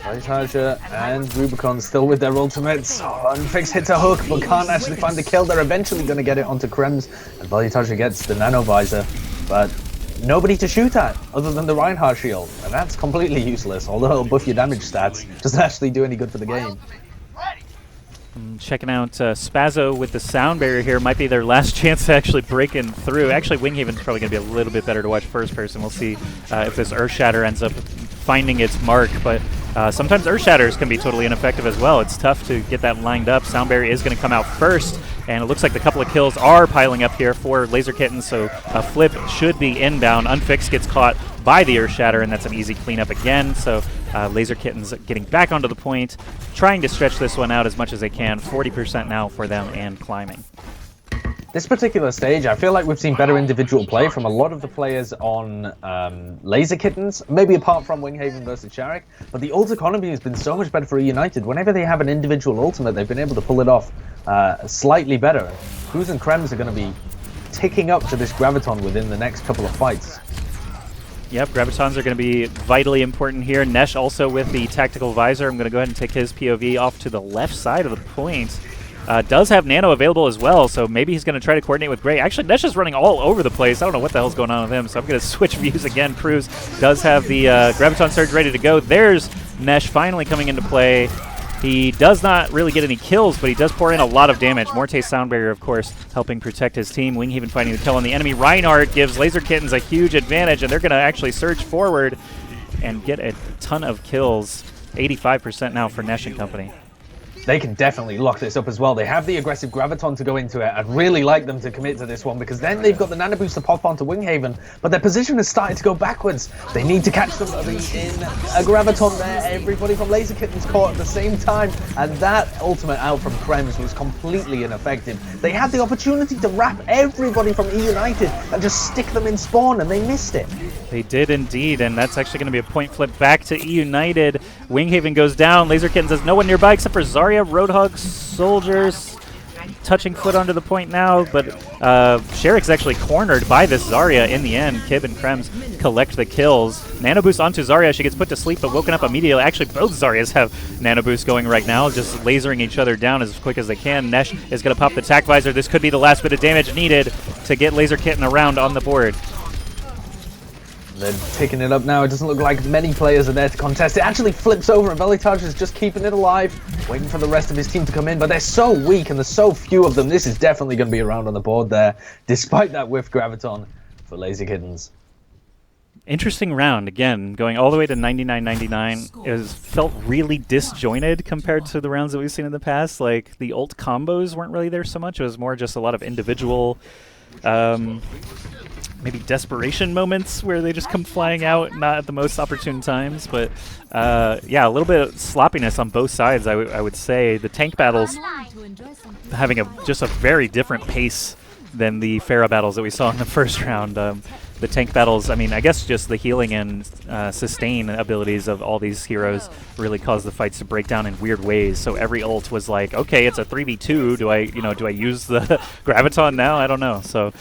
Valutage and Rubicon still with their ultimates. Unfixed hits a hook, but can't actually find the kill. They're eventually going to get it onto Krems, and Valutage gets the Nano Visor, but nobody to shoot at other than the Reinhardt shield, and that's completely useless. Although it'll buff your damage stats, doesn't actually do any good for the game. Checking out Spazzo with the sound barrier here. Might be their last chance to actually break in through. Actually, Winghaven's probably going to be a little bit better to watch first person. We'll see if this Earth Shatter ends up finding its mark, but sometimes Earth Shatters can be totally ineffective as well. It's tough to get that lined up. Sound barrier is going to come out first, and it looks like the couple of kills are piling up here for Laser Kittens, so a flip should be inbound. Unfixed gets caught by the Earth Shatter, and that's an easy cleanup again. So Laser Kittens getting back onto the point, trying to stretch this one out as much as they can. 40% now for them and climbing. This particular stage, I feel like we've seen better individual play from a lot of the players on Laser Kittens, maybe apart from Winghaven versus Sherrick, but the ult economy has been so much better for eUnited. Whenever they have an individual ultimate, they've been able to pull it off slightly better. Cruz and Krems are going to be ticking up to this Graviton within the next couple of fights. Yep, Gravitons are going to be vitally important here. Nesh also with the Tactical Visor. I'm going to go ahead and take his POV off to the left side of the point. Does have Nano available as well, so maybe he's going to try to coordinate with Gray. Actually, Nesh is running all over the place. I don't know what the hell's going on with him, so I'm going to switch views again. Cruz does have the Graviton Surge ready to go. There's Nesh finally coming into play. He does not really get any kills, but he does pour in a lot of damage. Morte's Sound Barrier, of course, helping protect his team. Winghaven finding the kill on the enemy. Reinhardt gives Laser Kittens a huge advantage, and they're going to actually surge forward and get a ton of kills. 85% now for Nesh and company. They can definitely lock this up as well. They have the aggressive Graviton to go into it. I'd really like them to commit to this one, because then they've got the Nano Boost to pop onto Winghaven, but their position has started to go backwards. They need to catch somebody in a Graviton there. Everybody from Laser Kitten's caught at the same time, and that ultimate out from Krems was completely ineffective. They had the opportunity to wrap everybody from eUnited and just stick them in spawn, and they missed it. They did indeed, and that's actually going to be a point flip back to eUnited. Winghaven goes down. Laser Kittens has no one nearby except for Zarya, Roadhog, Soldiers. touching foot onto the point now, but Sherrick's actually cornered by this Zarya in the end. Kib and Krems collect the kills. Nano boost onto Zarya. She gets put to sleep but woken up immediately. Actually, both Zaryas have nano boost going right now, just lasering each other down as quick as they can. Nesh is going to pop the tack visor. This could be the last bit of damage needed to get Laser Kitten around on the board. They're picking it up now. It doesn't look like many players are there to contest. It actually flips over, and Velitaj is just keeping it alive, waiting for the rest of his team to come in, but they're so weak and there's so few of them. This is definitely going to be around on the board there, despite that whiff graviton for Laser Kittens. Interesting round, again, going all the way to 99-99. It felt really disjointed compared to the rounds that we've seen in the past. Like, the ult combos weren't really there so much. It was more just a lot of individual maybe desperation moments where they just come flying out, not at the most opportune times. But yeah, a little bit of sloppiness on both sides, I would say. The tank battles having just a very different pace than the Pharah battles that we saw in the first round. The tank battles, I mean, I guess just the healing and sustain abilities of all these heroes really caused the fights to break down in weird ways. So every ult was like, okay, it's a 3v2. Do I use the graviton now? I don't know. So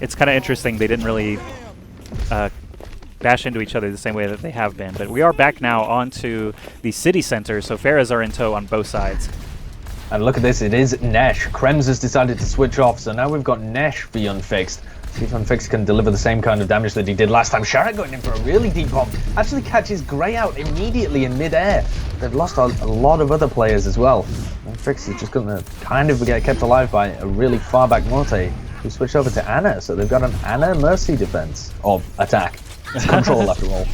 it's kind of interesting. They didn't really bash into each other the same way that they have been. But we are back now onto the city center. So Pharahs are in tow on both sides. And look at this, it is Nesh. Krems has decided to switch off, so now we've got Nesh v Unfixed. See if Unfixed can deliver the same kind of damage that he did last time. Sherrick going in for a really deep bomb. Actually catches Grey out immediately in mid-air. They've lost a lot of other players as well. Unfixed is just going to kind of get kept alive by a really far back Morte, who switched over to Ana. So they've got an Ana Mercy defense, of attack. It's control after all.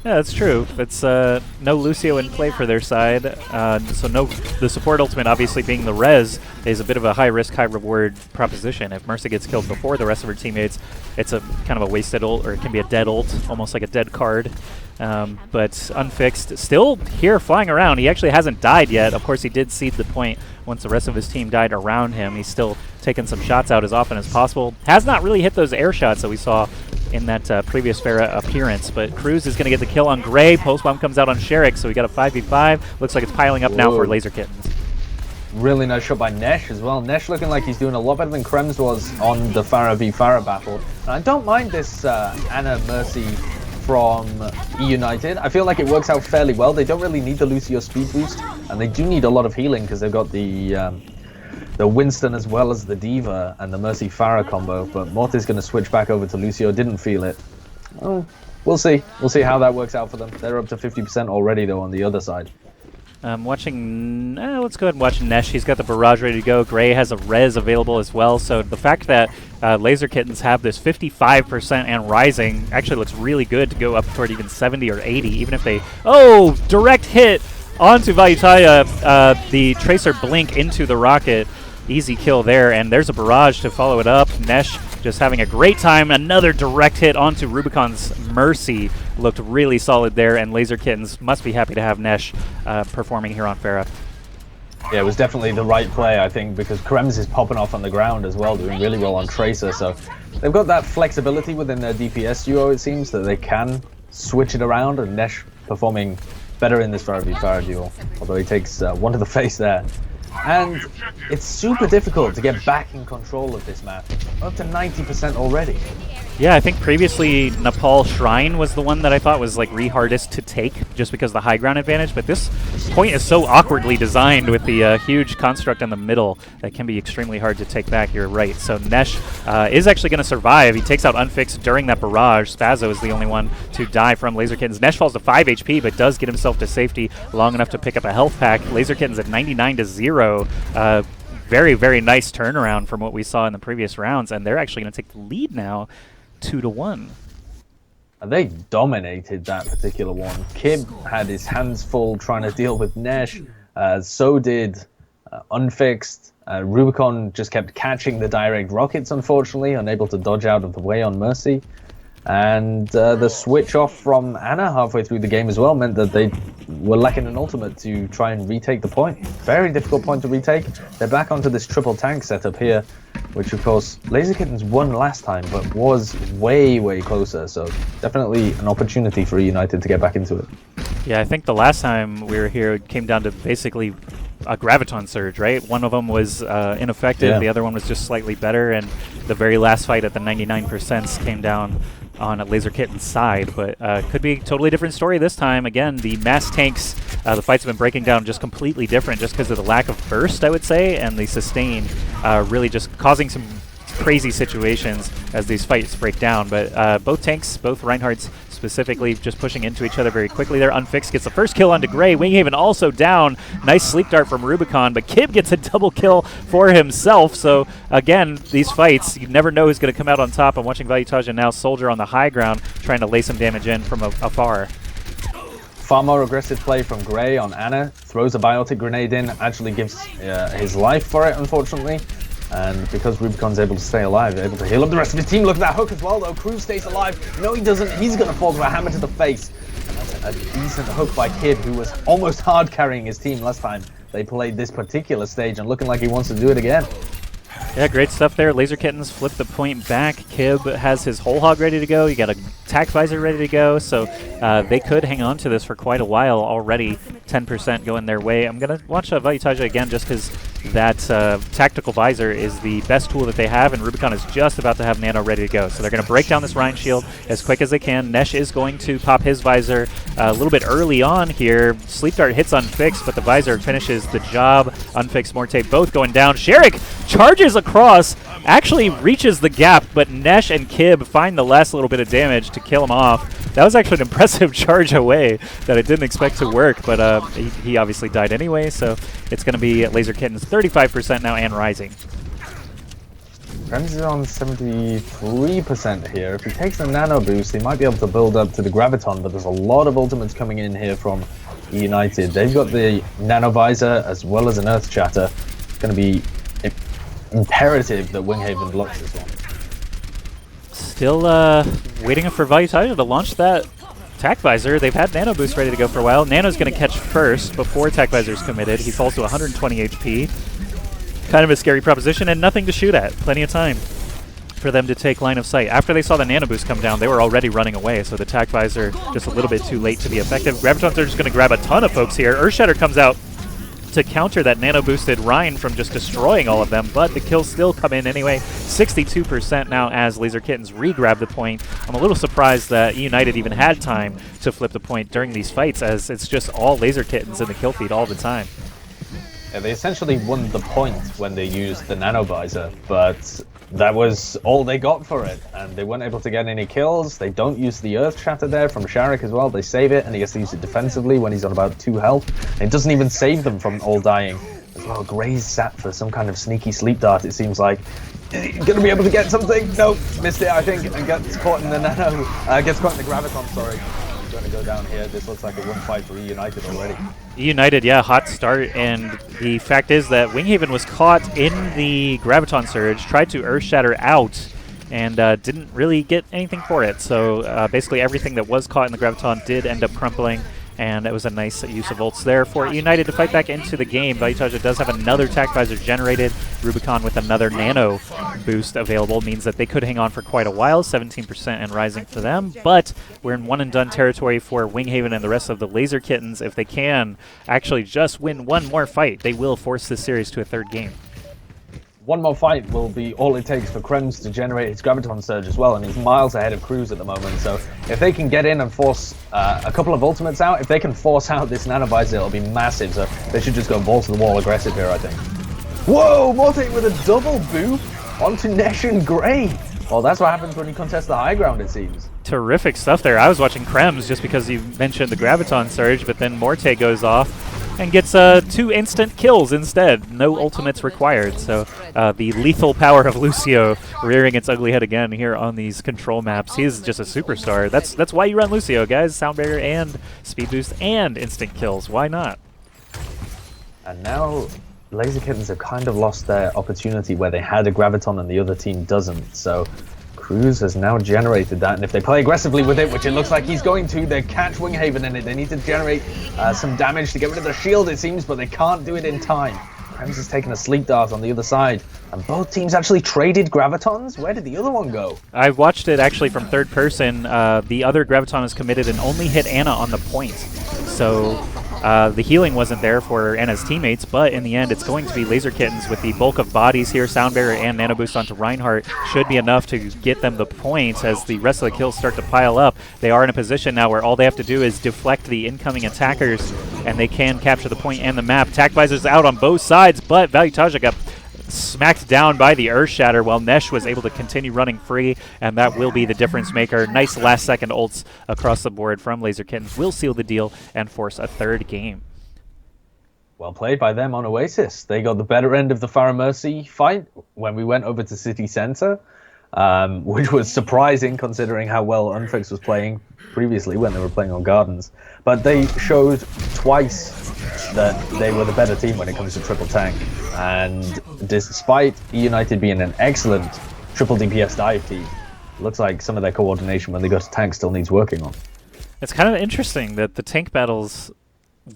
Yeah, that's true. It's no Lucio in play for their side, so the support ultimate obviously being the res is a bit of a high risk, high reward proposition. If Mercy gets killed before the rest of her teammates, it's a kind of a wasted ult, or it can be a dead ult, almost like a dead card. But Unfixed still here flying around. He actually hasn't died yet. Of course, he did cede the point once the rest of his team died around him. He's still taking some shots out as often as possible. Has not really hit those air shots that we saw in that previous Pharah appearance, but Cruz is going to get the kill on Grey. Post bomb comes out on Sherrick, so we got a 5v5. Looks like it's piling up now for Laser Kittens. Really nice shot by Nesh as well. Nesh looking like he's doing a lot better than Krems was on the Pharah v Pharah battle. And I don't mind this Ana Mercy from eUnited. I feel like it works out fairly well. They don't really need the Lucio speed boost, and they do need a lot of healing because they've got the Winston as well as the Diva and the Mercy Pharah combo, but Morte's going to switch back over to Lucio. Didn't feel it. Oh, we'll see. We'll see how that works out for them. They're up to 50% already, though, on the other side. Watching, let's go ahead and watch Nesh. He's got the barrage ready to go. Grey has a res available as well, so the fact that Laser Kittens have this 55% and rising actually looks really good to go up toward even 70 or 80, even if they... Oh! Direct hit onto Vayutaya, the Tracer blink into the rocket. Easy kill there, and there's a barrage to follow it up. Nesh just having a great time. Another direct hit onto Rubicon's Mercy. Looked really solid there, and Laser Kittens must be happy to have Nesh performing here on Pharah. Yeah, it was definitely the right play, I think, because Krems is popping off on the ground as well, doing really well on Tracer, so they've got that flexibility within their DPS duo, it seems, that they can switch it around, and Nesh performing better in this Pharah v Pharah duel, although he takes one to the face there. And it's super difficult to get back in control of this map. We're up to 90% already. Yeah, I think previously Nepal Shrine was the one that I thought was like hardest to take just because of the high ground advantage, but this point is so awkwardly designed with the huge construct in the middle that can be extremely hard to take back. You're right. So Nesh is actually going to survive. He takes out Unfixed during that barrage. Spazzo is the only one to die from Laser Kittens. Nesh falls to 5 HP but does get himself to safety long enough to pick up a health pack. Laser Kittens at 99-0. Very, very nice turnaround from what we saw in the previous rounds, and they're actually going to take the lead now 2-1. They dominated that particular one. Kib had his hands full trying to deal with Nesh. So did Unfixed. Rubicon just kept catching the direct rockets, unfortunately, unable to dodge out of the way on Mercy. And the switch off from Ana halfway through the game as well meant that they were lacking an ultimate to try and retake the point. Very difficult point to retake. They're back onto this triple tank setup here, which of course Laser Kittens won last time, but was way, way closer. So definitely an opportunity for eUnited to get back into it. Yeah, I think the last time we were here, it came down to basically a Graviton Surge, right? One of them was ineffective, the other one was just slightly better, and the very last fight at the 99% came down on a Laser Kitten's side, but could be a totally different story this time. Again, the mass tanks, the fights have been breaking down just completely different just because of the lack of burst, I would say, and the sustain really just causing some crazy situations as these fights break down. But both tanks, both Reinhardts specifically, just pushing into each other very quickly there. Unfixed gets the first kill onto Gray. Winghaven also down. Nice sleep dart from Rubicon, but Kib gets a double kill for himself. So again, these fights, you never know who's going to come out on top. I'm watching Valuetaja now, Soldier on the high ground, trying to lay some damage in from afar. Far more aggressive play from Gray on Ana. Throws a biotic grenade in, actually gives his life for it, unfortunately. And because Rubicon's able to stay alive, able to heal up the rest of his team. Look at that hook as well, though. Cruz stays alive. No, he doesn't. He's going to fall to a hammer to the face. And that's a decent hook by Kib, who was almost hard carrying his team last time they played this particular stage, and looking like he wants to do it again. Yeah, great stuff there. Laser Kittens flip the point back. Kib has his whole hog ready to go. You got a tac visor ready to go. So they could hang on to this for quite a while already. 10% going their way. I'm going to watch Valuetaja again just because that tactical visor is the best tool that they have, and Rubicon is just about to have Nano ready to go. So they're going to break down this Rhine shield as quick as they can. Nesh is going to pop his visor a little bit early on here. Sleep Dart hits Unfixed, but the visor finishes the job. Unfixed, Morte both going down. Sherik charges across, actually reaches the gap, but Nesh and Kib find the last little bit of damage to kill him off. That was actually an impressive charge away that I didn't expect to work, but he obviously died anyway, so it's going to be Laser Kittens 35% now and rising. Krems is on 73% here. If he takes a nano boost, he might be able to build up to the Graviton, but there's a lot of ultimates coming in here from eUnited. They've got the nano visor as well as an earth shatter. It's going to be imperative that Winghaven blocks this one. Still waiting for Valuetaja to launch that tac visor. They've had nano boost ready to go for a while. Nano's going to catch first before tac visor's committed. He falls to 120 HP. Kind of a scary proposition and nothing to shoot at. Plenty of time for them to take line of sight. After they saw the nano boost come down, they were already running away, so the tac visor just a little bit too late to be effective. Gravitons are just going to grab a ton of folks here. Earthshatter comes out to counter that nano-boosted Rhine from just destroying all of them, but the kills still come in anyway. 62% now as Laser Kittens re-grab the point. I'm a little surprised that eUnited even had time to flip the point during these fights, as it's just all Laser Kittens in the kill feed all the time. Yeah, they essentially won the point when they used the nano visor, but that was all they got for it, and they weren't able to get any kills. They don't use the earth shatter there from Sharik as well. They save it, and he gets to use it defensively when he's on about 2 health. And it doesn't even save them from all dying. As well, Gray's sat for some kind of sneaky sleep dart, it seems like. Gonna be able to get something? Nope, missed it, I think, and gets caught in the nano. Gets caught in the Graviton, sorry. Going to go down here. This looks like a 1-5 for eUnited already. eUnited, yeah, hot start, and the fact is that Winghaven was caught in the Graviton Surge, tried to Earth Shatter out, and didn't really get anything for it. So basically everything that was caught in the Graviton did end up crumpling, and it was a nice use of ults there for eUnited to fight back into the game. Valuetaja does have another tac visor generated. Rubicon with another nano boost available means that they could hang on for quite a while, 17% and rising for them, but we're in one-and-done territory for Winghaven and the rest of the Laser Kittens. If they can actually just win one more fight, they will force this series to a third game. One more fight will be all it takes for Krems to generate his Graviton Surge as well, and he's miles ahead of Cruz at the moment. So if they can get in and force a couple of ultimates out, if they can force out this nanovisor, it'll be massive. So they should just go balls to the wall aggressive here, I think. Whoa, Morte with a double boo onto Nesh and Gray. Well, that's what happens when you contest the high ground, it seems. Terrific stuff there. I was watching Krems just because you mentioned the Graviton Surge, but then Morte goes off and gets 2 instant kills instead. No ultimates required. So the lethal power of Lucio rearing its ugly head again here on these control maps. He is just a superstar. That's why you run Lucio, guys. Sound barrier and speed boost and instant kills. Why not? And now Laser Kittens have kind of lost their opportunity where they had a Graviton and the other team doesn't. So Cruz has now generated that, and if they play aggressively with it, which it looks like he's going to, they catch Winghaven in it. They need to generate some damage to get rid of the shield, it seems, but they can't do it in time. Krems has taken a sleep dart on the other side, and both teams actually traded Gravitons. Where did the other one go? I watched it actually from third person. The other Graviton is committed and only hit Ana on the point. So The healing wasn't there for Anna's teammates, but in the end, it's going to be Laser Kittens with the bulk of bodies here. Sound Barrier and Nano Boost onto Reinhardt should be enough to get them the points as the rest of the kills start to pile up. They are in a position now where all they have to do is deflect the incoming attackers, and they can capture the point and the map. Tac Visor's out on both sides, but Valuetaja got smacked down by the Earth Shatter while Nesh was able to continue running free, and that will be the difference maker. Nice last second ults across the board from Laser Kittens will seal the deal and force a third game. Well played by them on Oasis. They got the better end of the Farah Mercy fight when we went over to City Center, which was surprising considering how well Unfix was playing previously when they were playing on Gardens. But they showed twice that they were the better team when it comes to triple tank. And despite eUnited being an excellent triple DPS dive team, looks like some of their coordination when they go to tank still needs working on. It's kind of interesting that the tank battles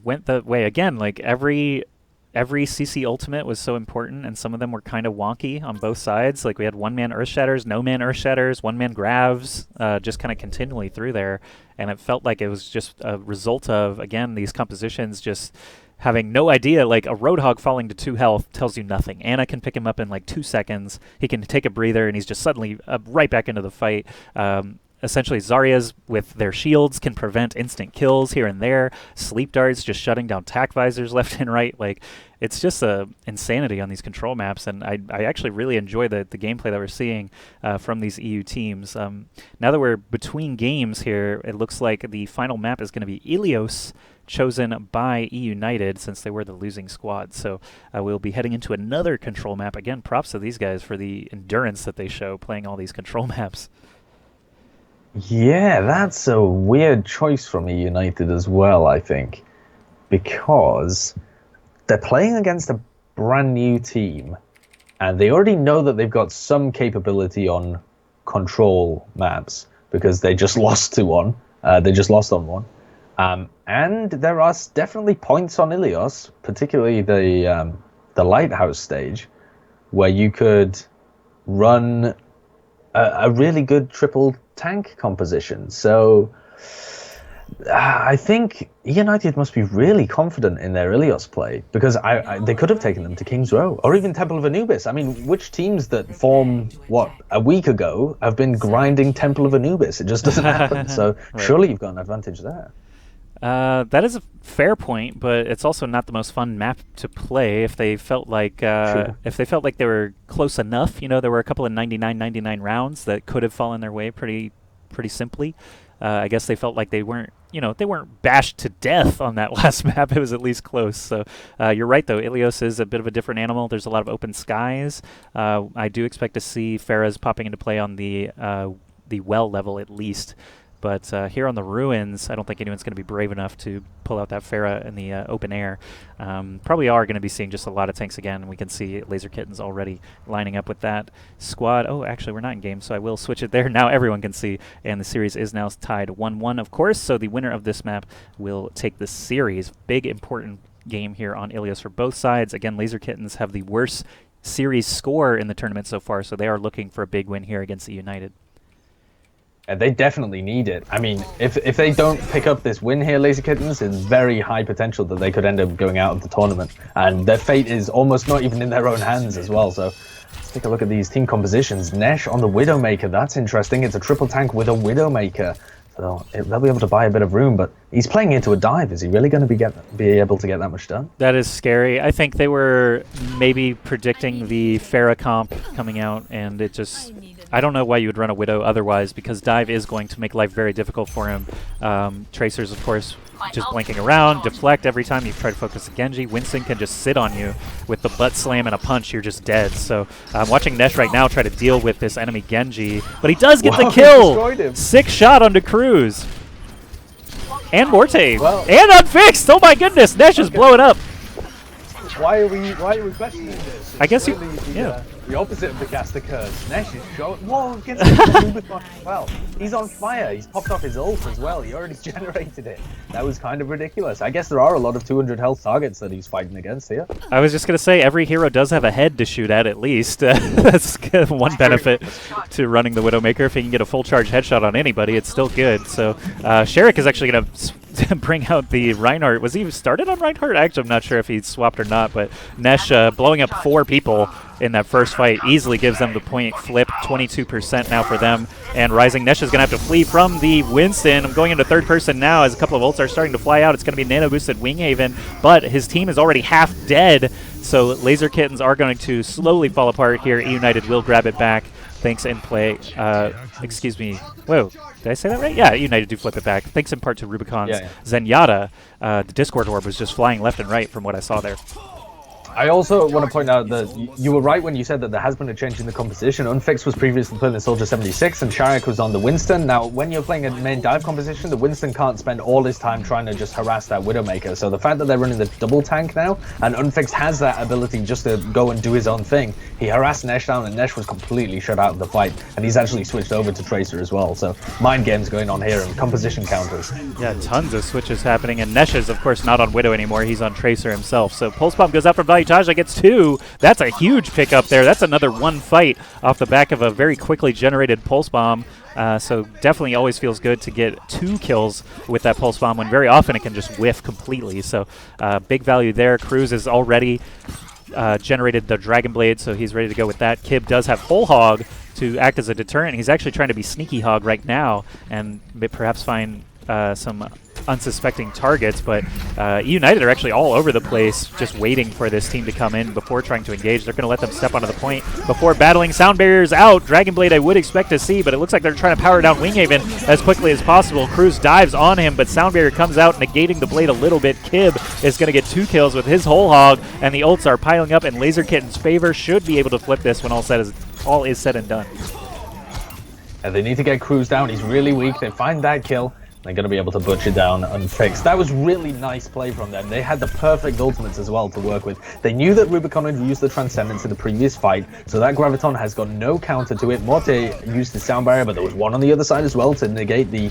went that way. Again, like every CC ultimate was so important, and some of them were kind of wonky on both sides. Like we had one-man Earth Shatters, no-man Earth Shatters, one-man Gravs, just kind of continually through there. And it felt like it was just a result of, again, these compositions just having no idea. Like a Roadhog falling to 2 health tells you nothing. Anna can pick him up in like 2 seconds. He can take a breather, and he's just suddenly right back into the fight. Essentially, Zarya's with their shields can prevent instant kills here and there. Sleep darts just shutting down tac visors left and right. Like, it's just insanity on these control maps, and I actually really enjoy the gameplay that we're seeing from these EU teams. Now that we're between games here, it looks like the final map is going to be Ilios, chosen by eUnited since they were the losing squad. So we'll be heading into another control map. Again, props to these guys for the endurance that they show playing all these control maps. Yeah, that's a weird choice from eUnited as well, I think, because they're playing against a brand new team, and they already know that they've got some capability on control maps because they just lost to one. They just lost on one. And there are definitely points on Ilios, particularly the Lighthouse stage, where you could run a really good triple tank composition. So I think eUnited must be really confident in their Ilios play, because they could have taken them to King's Row or even Temple of Anubis. I mean, which teams that formed, a week ago have been grinding Temple of Anubis? It just doesn't happen. So right. Surely you've got an advantage there. That is a fair point, but it's also not the most fun map to play. If they felt like they were close enough, there were a couple of 99-99 rounds that could have fallen their way pretty simply. I guess they felt like they weren't bashed to death on that last map. It was at least close. So you're right, though. Ilios is a bit of a different animal. There's a lot of open skies. I do expect to see Pharahs popping into play on the well level at least. But here on the ruins, I don't think anyone's going to be brave enough to pull out that Pharah in the open air. Probably are going to be seeing just a lot of tanks again. We can see Laser Kittens already lining up with that squad. Oh, actually, we're not in game, so I will switch it there. Now everyone can see, and the series is now tied 1-1, of course. So the winner of this map will take the series. Big, important game here on Ilios for both sides. Again, Laser Kittens have the worst series score in the tournament so far, so they are looking for a big win here against eUnited. They definitely need it. I mean, if they don't pick up this win here, Laser Kittens, there's very high potential that they could end up going out of the tournament. And their fate is almost not even in their own hands as well. So let's take a look at these team compositions. Nesh on the Widowmaker. That's interesting. It's a triple tank with a Widowmaker. So they'll be able to buy a bit of room, but he's playing into a dive. Is he really going to be able to get that much done? That is scary. I think they were maybe predicting the Pharah comp coming out, and it just... I don't know why you would run a Widow otherwise, because dive is going to make life very difficult for him. Tracers, of course, just blinking around, deflect every time you try to focus a Genji. Winston can just sit on you with the butt slam and a punch. You're just dead. So I'm watching Nesh right now try to deal with this enemy Genji, but he does get the kill. 6 shot onto Cruz. And Morte. Well, and Unfixed. Oh my goodness, Nesh is blowing up. Why are we questioning this? I guess the opposite of the caster curse. Nesh is showing. Whoa, gets as well. He's on fire. He's popped off his ult as well. He already generated it. That was kind of ridiculous. I guess there are a lot of 200 health targets that he's fighting against here. I was just gonna say every hero does have a head to shoot at least. That's one benefit to running the Widowmaker. If he can get a full charge headshot on anybody, it's still good. So Sherrick is actually gonna bring out the Reinhardt. Was he started on Reinhardt? Actually, I'm not sure if he swapped or not, but Nesh blowing up 4 people in that first fight easily gives them the point flip. 22% now for them. And Rising Nesh is going to have to flee from the Winston. I'm going into third person now as a couple of ults are starting to fly out. It's going to be nano boosted Winghaven, but his team is already half dead. So Laser Kittens are going to slowly fall apart here. eUnited will grab it back. Thanks in play. Excuse me. Whoa. Did I say that right? Yeah, eUnited do flip it back. Thanks in part to Rubicon's Zenyatta. The Discord orb was just flying left and right from what I saw there. I also want to point out that you were right when you said that there has been a change in the composition. Unfix was previously playing the Soldier 76 and Sharik was on the Winston. Now, when you're playing a main dive composition, the Winston can't spend all his time trying to just harass that Widowmaker. So the fact that they're running the double tank now, and Unfix has that ability just to go and do his own thing, he harassed Nesh down and Nesh was completely shut out of the fight. And he's actually switched over to Tracer as well. So mind games going on here and composition counters. Yeah, tons of switches happening. And Nesh is, of course, not on Widow anymore. He's on Tracer himself. So Pulse Bomb goes out from Value. Taja gets 2. That's a huge pickup there. That's another 1 fight off the back of a very quickly generated Pulse Bomb. So definitely always feels good to get 2 kills with that Pulse Bomb when very often it can just whiff completely. So big value there. Cruz is already generated the Dragon Blade, so he's ready to go with that. Kib does have Whole Hog to act as a deterrent. He's actually trying to be Sneaky Hog right now and perhaps find some unsuspecting targets, but eUnited are actually all over the place just waiting for this team to come in before trying to engage. They're going to let them step onto the point before battling. Sound barriers out. Dragon Blade I would expect to see, but it looks like they're trying to power down Winghaven as quickly as possible. Cruz dives on him, but Sound Barrier comes out, negating the blade a little bit. Kib is going to get 2 kills with his Whole Hog, and the ults are piling up in Laser Kitten's favor. Should be able to flip this when all is said and done. And they need to get Cruz down. He's really weak. They find that kill. They're going to be able to butcher down Unfixed. That was really nice play from them. They had the perfect ultimates as well to work with. They knew that Rubicon had used the Transcendence in the previous fight, so that Graviton has got no counter to it. Morte used the Sound Barrier, but there was one on the other side as well to negate the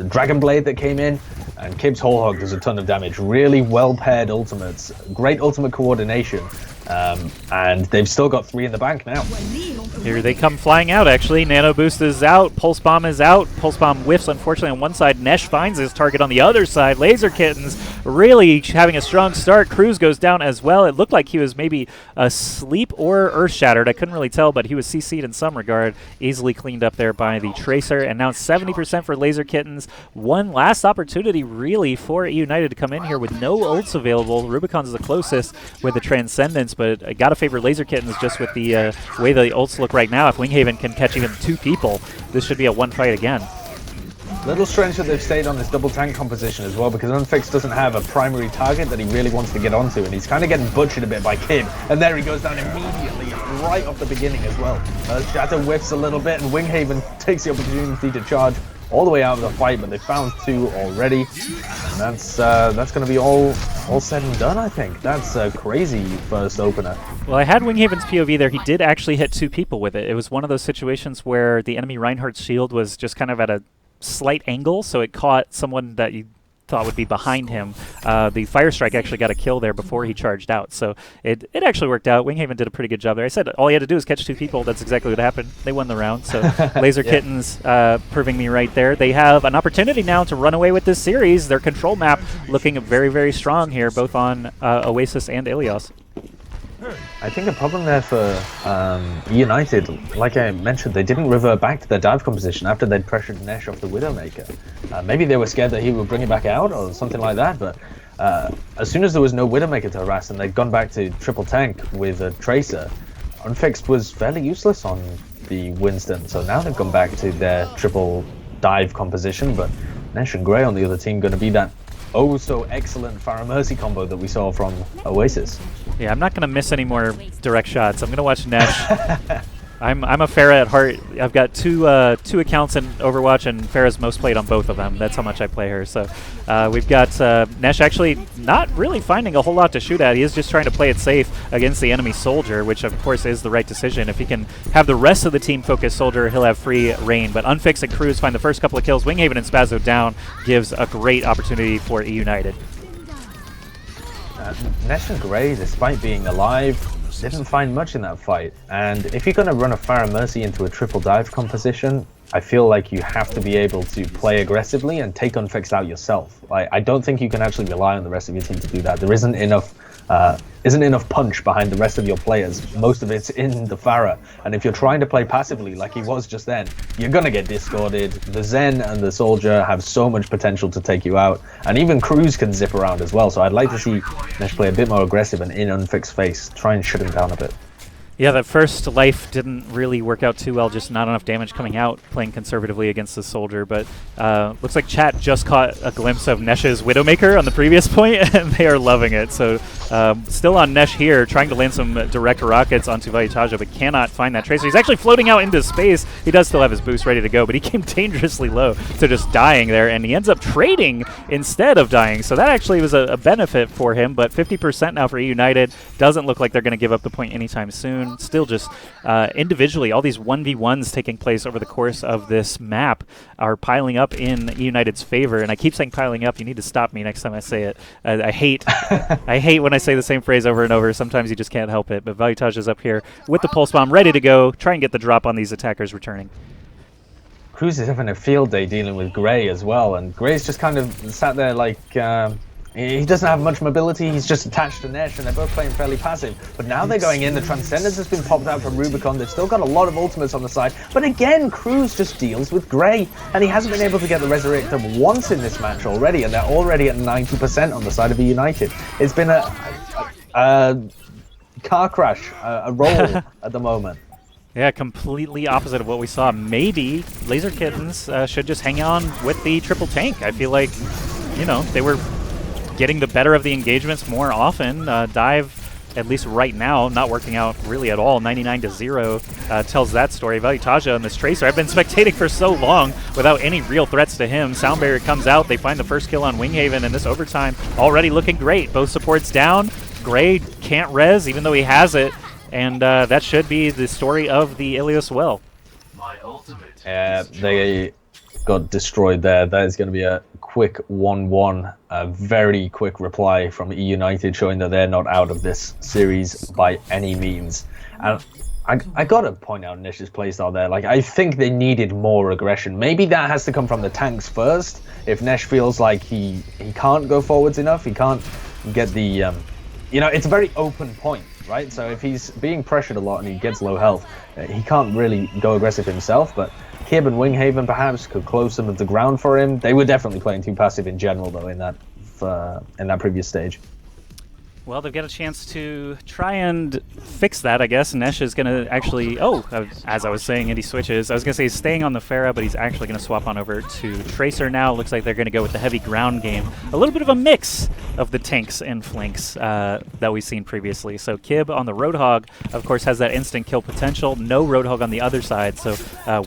Dragon Blade that came in. And Kib's Whole Hog does a ton of damage. Really well-paired ultimates. Great ultimate coordination. And they've still got 3 in the bank now. Here they come flying out, actually. Nano Boost is out. Pulse Bomb is out. Pulse Bomb whiffs, unfortunately, on one side. Nesh finds his target on the other side. Laser Kittens really having a strong start. Cruz goes down as well. It looked like he was maybe asleep or earth shattered. I couldn't really tell, but he was CC'd in some regard. Easily cleaned up there by the Tracer. And now 70% for Laser Kittens. One last opportunity, really, for eUnited to come in here with no ults available. Rubicon's the closest with the Transcendence, but I gotta favor Laser Kittens just with the way the ults look right now. If Winghaven can catch even 2 people, this should be a 1 fight again. Little strange that they've stayed on this double tank composition as well, because Unfix doesn't have a primary target that he really wants to get onto, and he's kind of getting butchered a bit by Kib, and there he goes down immediately, right off the beginning as well. Shatter whiffs a little bit, and Winghaven takes the opportunity to charge all the way out of the fight, but they found 2 already, and that's going to be all said and done, I think. That's a crazy first opener. Well, I had Winghaven's POV there. He did actually hit 2 people with it. It was one of those situations where the enemy Reinhardt's shield was just kind of at a slight angle, so it caught someone that you thought would be behind him. The Fire Strike actually got a kill there before he charged out, so it actually worked out. Winghaven did a pretty good job there. I said all he had to do was catch 2 people. That's exactly what happened. They won the round, so Laser Kittens proving me right there. They have an opportunity now to run away with this series. Their control map looking very, very strong here, both on Oasis and Ilios. I think the problem there for eUnited, like I mentioned, they didn't revert back to their dive composition after they'd pressured Nesh off the Widowmaker. Maybe they were scared that he would bring it back out or something like that, but as soon as there was no Widowmaker to harass and they'd gone back to triple tank with a Tracer, Unfixed was fairly useless on the Winston, so now they've gone back to their triple dive composition, but Nesh and Grey on the other team going to be that oh so excellent Pharah Mercy combo that we saw from Oasis. Yeah, I'm not going to miss any more direct shots. I'm going to watch Nesh. I'm a Pharah at heart. I've got two accounts in Overwatch, and Pharah's most played on both of them. That's how much I play her. So we've got Nesh actually not really finding a whole lot to shoot at. He is just trying to play it safe against the enemy Soldier, which of course is the right decision. If he can have the rest of the team focus Soldier, he'll have free reign. But Unfix and Cruz find the first couple of kills. Winghaven and Spazzo down gives a great opportunity for eUnited. Nesh and Grey, despite being alive, didn't find much in that fight, and if you're going to run a Pharah Mercy into a triple dive composition, I feel like you have to be able to play aggressively and take unfixed out yourself. I don't think you can actually rely on the rest of your team to do that. There isn't enough punch behind the rest of your players. Most of it's in the Pharah, and if you're trying to play passively like he was just then, you're gonna get discorded. The Zen and the Soldier have so much potential to take you out, and even Cruz can zip around as well. So I'd like to see Nesh play a bit more aggressive and in unfixed face, try and shut him down a bit. Yeah, that first life didn't really work out too well, just not enough damage coming out, playing conservatively against the Soldier, but looks like chat just caught a glimpse of Nesh's Widowmaker on the previous point, and they are loving it. So still on Nesh here, trying to land some direct rockets onto Vayataja, but cannot find that Tracer. He's actually floating out into space. He does still have his boost ready to go, but he came dangerously low to just dying there, and he ends up trading instead of dying. So that actually was a benefit for him, but 50% now for eUnited. Doesn't look like they're going to give up the point anytime soon. Still just individually, all these 1v1s taking place over the course of this map are piling up in eUnited's favor. And I keep saying piling up. You need to stop me next time I say it. I hate when I say the same phrase over and over. Sometimes you just can't help it. But Vayataja is up here with the Pulse Bomb ready to go. Try and get the drop on these attackers returning. Cruz is having a field day dealing with Gray as well. And Gray's just kind of sat there like... he doesn't have much mobility, he's just attached to Nesh, and they're both playing fairly passive. But now they're going in, the Transcendence has been popped out from Rubicon, they've still got a lot of ultimates on the side. But again, Cruz just deals with Gray, and he hasn't been able to get the Resurrector once in this match already, and they're already at 90% on the side of eUnited. It's been a car crash, a roll at the moment. Yeah, completely opposite of what we saw. Maybe Laser Kittens should just hang on with the triple tank. I feel like, you know, they were getting the better of the engagements more often. Dive, at least right now, not working out really at all. 99-0 tells that story. Vayataja and this Tracer, I've been spectating for so long without any real threats to him. Sound Barrier comes out, they find the first kill on Winghaven, and this overtime already looking great. Both supports down. Gray can't res, even though he has it, and that should be the story of the Ilios well. They got destroyed there. That is going to be a quick 1-1, a very quick reply from eUnited showing that they're not out of this series by any means. And I gotta point out Nesh's playstyle there. Like, I think they needed more aggression. Maybe that has to come from the tanks first. If Nesh feels like he can't go forwards enough, he can't get the you know, it's a very open point, right? So if he's being pressured a lot and he gets low health, he can't really go aggressive himself. But Kib and Winghaven perhaps could close some of the ground for him. They were definitely playing too passive in general, though, in that previous stage. Well, they've got a chance to try and fix that, I guess. Nesh is going to actually... Oh, as I was saying, and he switches. I was going to say he's staying on the Pharah, but he's actually going to swap on over to Tracer now. Looks like they're going to go with the heavy ground game. A little bit of a mix of the tanks and flanks that we've seen previously. So Kib on the Roadhog, of course, has that instant kill potential. No Roadhog on the other side. So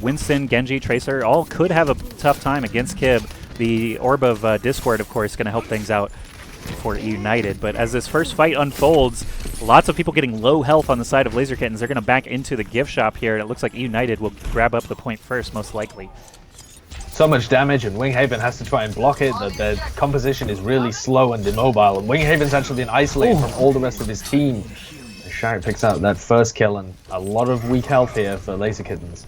Winston, Genji, Tracer all could have a tough time against Kib. The Orb of Discord, of course, going to help things out for eUnited, but as this first fight unfolds, lots of people getting low health on the side of Laser Kittens. They're going to back into the gift shop here, and it looks like eUnited will grab up the point first, most likely. So much damage, and Winghaven has to try and block it. The composition is really slow and immobile, and Winghaven's actually been isolated from all the rest of his team. Shark picks out that first kill, and a lot of weak health here for Laser Kittens.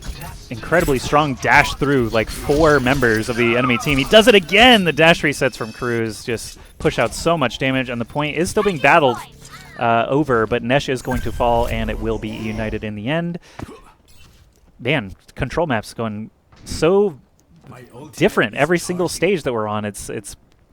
Incredibly strong dash through like 4 members of the enemy team. He does it again! The dash resets from Cruz just push out so much damage, and the point is still being battled over, but Nesh is going to fall, and it will be eUnited in the end. Man, control maps going so different every single stage that we're on. It's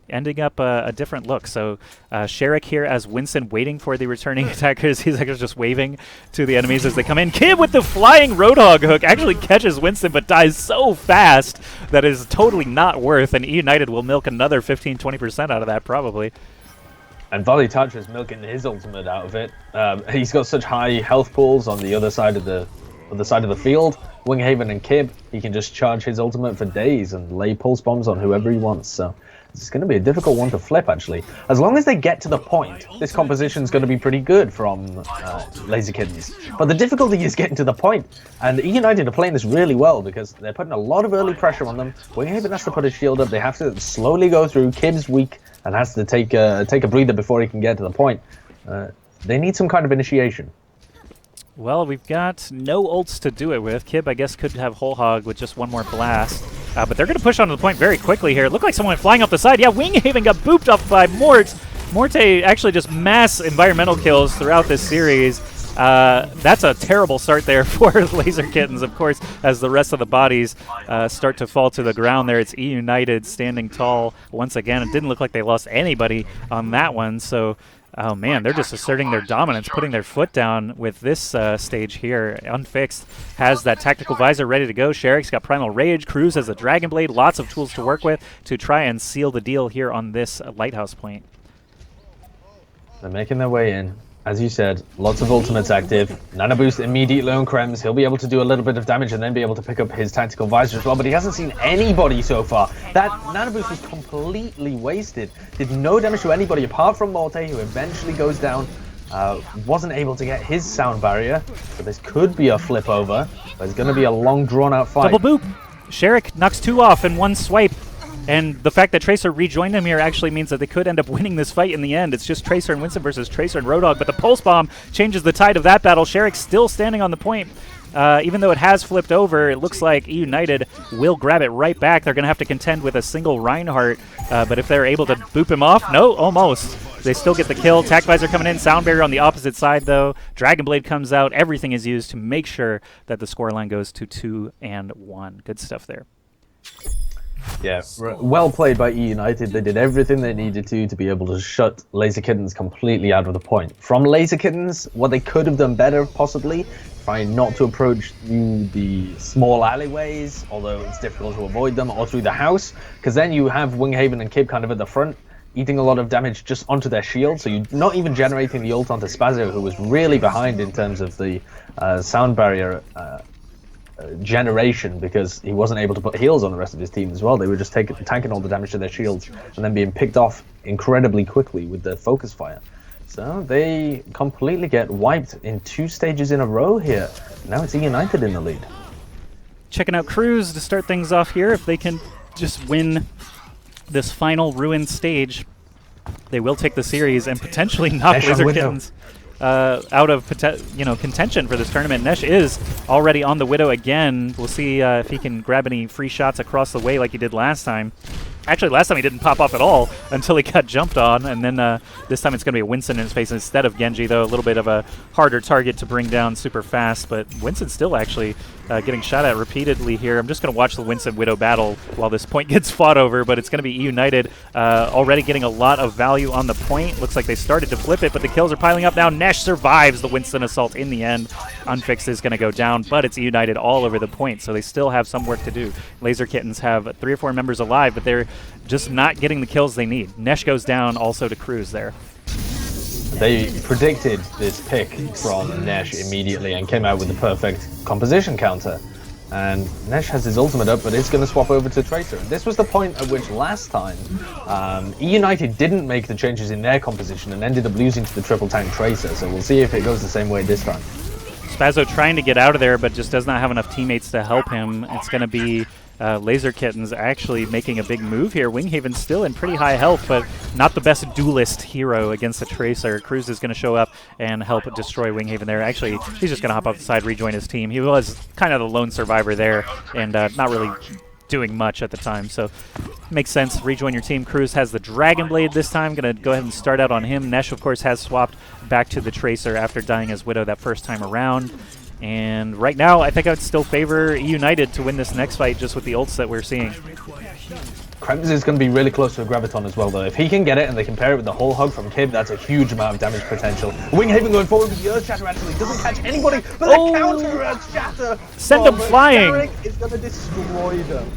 ending up a different look. So Sherrick here as Winston waiting for the returning attackers. He's actually just waving to the enemies as they come in. Kib with the flying Roadhog hook actually catches Winston but dies so fast that is totally not worth, and eUnited will milk another 15-20% out of that probably. And Vayataja is milking his ultimate out of it. He's got such high health pools on the other side of the field. Winghaven and Kib, he can just charge his ultimate for days and lay pulse bombs on whoever he wants. So it's going to be a difficult one to flip, actually. As long as they get to the point, this composition is going to be pretty good from Laser Kittens. But the difficulty is getting to the point. And eUnited are playing this really well because they're putting a lot of early pressure on them. Winghaven has to put his shield up. They have to slowly go through. Kib's weak and has to take a breather before he can get to the point. They need some kind of initiation. Well, we've got no ults to do it with. Kib, I guess, could have Whole Hog with just one more blast. But they're going to push onto the point very quickly here. It looked like someone went flying off the side. Yeah, Winghaven got booped up by Mort. Morte actually just mass environmental kills throughout this series. That's a terrible start there for Laser Kittens, of course, as the rest of the bodies start to fall to the ground there. It's eUnited standing tall once again. It didn't look like they lost anybody on that one, so... Oh man, they're just asserting their dominance, putting their foot down with this stage here. Unfixed has that tactical visor ready to go. Sherrick's got Primal Rage. Cruz has a Dragon Blade. Lots of tools to work with to try and seal the deal here on this Lighthouse point. They're making their way in. As you said, lots of ultimates active. Nano Boost immediately on Krems. He'll be able to do a little bit of damage and then be able to pick up his tactical visor as well, but he hasn't seen anybody so far. That Nano Boost was completely wasted. Did no damage to anybody apart from Morte, who eventually goes down. Wasn't able to get his sound barrier, so this could be a flip over, but it's going to be a long drawn-out fight. Double boop. Sherrick knocks 2 off in one swipe. And the fact that Tracer rejoined him here actually means that they could end up winning this fight in the end. It's just Tracer and Winston versus Tracer and Roadhog, but the Pulse Bomb changes the tide of that battle. Sherrick's still standing on the point. Even though it has flipped over, it looks like eUnited will grab it right back. They're going to have to contend with a single Reinhardt, but if they're able to boop him off, no, almost. They still get the kill. Tac Visor coming in, Sound Barrier on the opposite side though. Dragon Blade comes out. Everything is used to make sure that the scoreline goes to 2-1. Good stuff there. Yeah, well played by eUnited. They did everything they needed to be able to shut Laser Kittens completely out of the point. From Laser Kittens, what they could have done better, possibly, trying not to approach through the small alleyways, although it's difficult to avoid them, or through the house, because then you have Winghaven and Kib kind of at the front, eating a lot of damage just onto their shield, so you're not even generating the ult onto Spazio, who was really behind in terms of the sound barrier generation, because he wasn't able to put heals on the rest of his team as well. They were just tanking all the damage to their shields and then being picked off incredibly quickly with the focus fire. So they completely get wiped in 2 stages in a row here. Now it's eUnited in the lead. Checking out Cruz to start things off here. If they can just win this final ruined stage, they will take the series and potentially knock Laser Kittens out of contention for this tournament. Nesh is already on the Widow again. We'll see if he can grab any free shots across the way like he did last time. Actually, last time he didn't pop off at all until he got jumped on, and then this time it's going to be a Winston in his face instead of Genji, though a little bit of a harder target to bring down super fast, but Winston's still actually getting shot at repeatedly here. I'm just going to watch the Winston-Widow battle while this point gets fought over, but it's going to be eUnited already getting a lot of value on the point. Looks like they started to flip it, but the kills are piling up now. Nesh survives the Winston assault in the end. Unfixed is going to go down, but it's eUnited all over the point, so they still have some work to do. Laser Kittens have 3 or 4 members alive, but they're just not getting the kills they need. Nesh goes down also to Cruz there. They predicted this pick from Nesh immediately and came out with the perfect composition counter. And Nesh has his ultimate up, but it's going to swap over to Tracer. And this was the point at which last time eUnited didn't make the changes in their composition and ended up losing to the triple tank Tracer. So we'll see if it goes the same way this time. Spazio trying to get out of there, but just does not have enough teammates to help him. It's going to be Laser Kittens actually making a big move here. Winghaven's still in pretty high health, but not the best duelist hero against the Tracer. Cruz is going to show up and help destroy Winghaven there. Actually, he's just going to hop off the side, rejoin his team. He was kind of the lone survivor there and not really doing much at the time, so makes sense. Rejoin your team. Cruz has the Dragon Blade this time. Going to go ahead and start out on him. Nesh, of course, has swapped back to the Tracer after dying as Widow that first time around. And right now, I think I would still favor eUnited to win this next fight just with the ults that we're seeing. Krems is going to be really close to a Graviton as well, though. If he can get it and they can pair it with the whole hug from Kib, that's a huge amount of damage potential. Winghaven going forward with the Earth Shatter actually doesn't catch anybody, but the counter Earth Shatter! Send them flying! Sherrick is going to destroy them.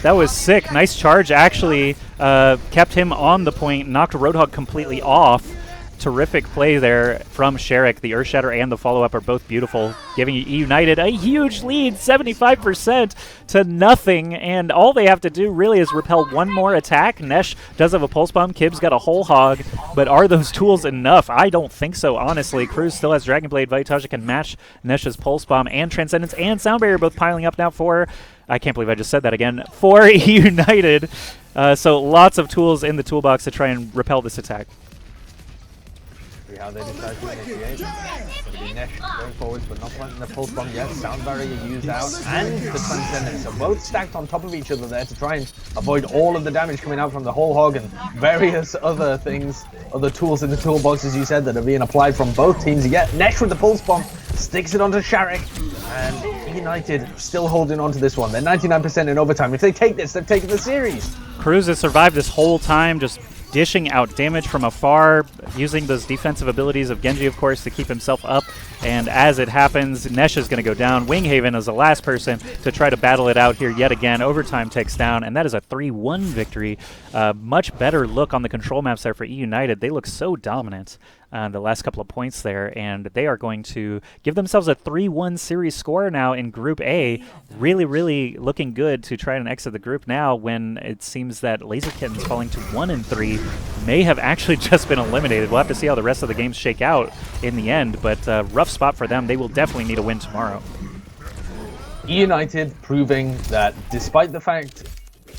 That was sick. Nice charge, actually. Kept him on the point, knocked Roadhog completely off. Terrific play there from Sherrick. The Earth Shatter and the follow-up are both beautiful, giving eUnited a huge lead, 75% to nothing, and all they have to do really is repel one more attack. Nesh does have a Pulse Bomb, Kib's got a Whole Hog, but are those tools enough? I don't think so, honestly. Cruz still has Dragon Blade. Vitaja can match Nesh's Pulse Bomb, and Transcendence and Sound Barrier both piling up now for, I can't believe I just said that again, for eUnited. So lots of tools in the toolbox to try and repel this attack. How they decide to initiate. activity. Nesh going forwards, but not planting the pulse bomb yet. Sound barrier used out, and the transcendence. So both stacked on top of each other there to try and avoid all of the damage coming out from the whole hog and various other things, other tools in the toolbox, as you said, that are being applied from both teams. Yet Nesh with the pulse bomb sticks it onto Sharek, and eUnited still holding on to this one. They're 99% in overtime. If they take this, they've taken the series. Cruz has survived this whole time, just dishing out damage from afar, using those defensive abilities of Genji, of course, to keep himself up. And as it happens, Nesh is going to go down. Winghaven is the last person to try to battle it out here yet again. Overtime takes down, and that is a 3-1 victory. Much better look on the control maps there for eUnited. They look so dominant the last couple of points there, and they are going to give themselves a 3-1 series score now in Group A. Really, really looking good to try and exit the group now when it seems that Laser Kittenz falling to 1-3 may have actually just been eliminated. We'll have to see how the rest of the games shake out in the end, but rough spot for them. They will definitely need a win tomorrow. eUnited proving that despite the fact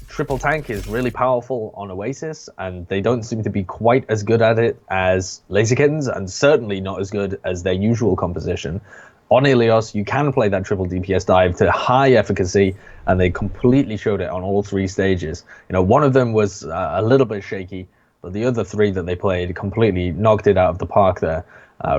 triple tank is really powerful on Oasis, and they don't seem to be quite as good at it as Laser Kittens, and certainly not as good as their usual composition. On Ilios, you can play that triple DPS dive to high efficacy, and they completely showed it on all three stages. You know, one of them was a little bit shaky, but the other three that they played completely knocked it out of the park there.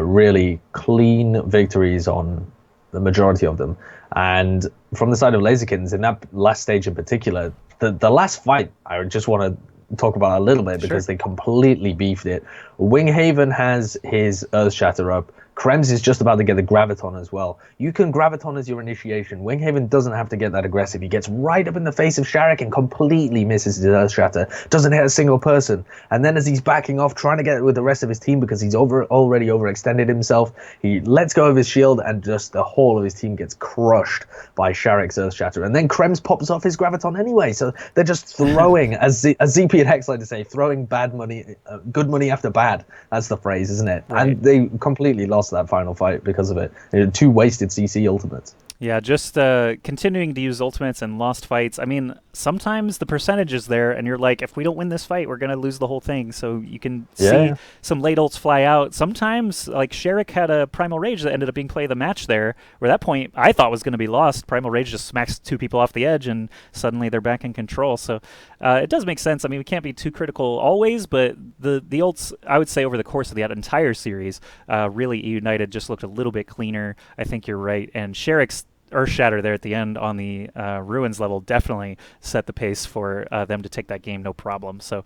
Really clean victories on the majority of them. And from the side of Laser Kittens, in that last stage in particular, the last fight, I just want to talk about a little bit because they completely beefed it. Winghaven has his Earthshatter up. Krems is just about to get the Graviton as well. You can Graviton as your initiation. Winghaven doesn't have to get that aggressive. He gets right up in the face of Sharek and completely misses his Earthshatter. Doesn't hit a single person. And then as he's backing off, trying to get it with the rest of his team because he's already overextended himself, he lets go of his shield and just the whole of his team gets crushed by Sharek's Earthshatter. And then Krems pops off his Graviton anyway. So they're just throwing, as ZP and Hex like to say, throwing bad money, good money after bad. That's the phrase, isn't it? Right. And they completely lost that final fight because of it. Two wasted CC ultimates. Yeah, just continuing to use ultimates and lost fights. I mean, sometimes the percentage is there, and you're like, if we don't win this fight, we're going to lose the whole thing. So you can see some late ults fly out. Sometimes, like, Sharek had a Primal Rage that ended up being play of the match there, where that point I thought was going to be lost. Primal Rage just smacks two people off the edge, and suddenly they're back in control. So it does make sense. I mean, we can't be too critical always, but the ults, I would say, over the course of the entire series, really eUnited just looked a little bit cleaner. I think you're right. And Sharek's Earthshatter there at the end on the Ruins level definitely set the pace for them to take that game no problem. So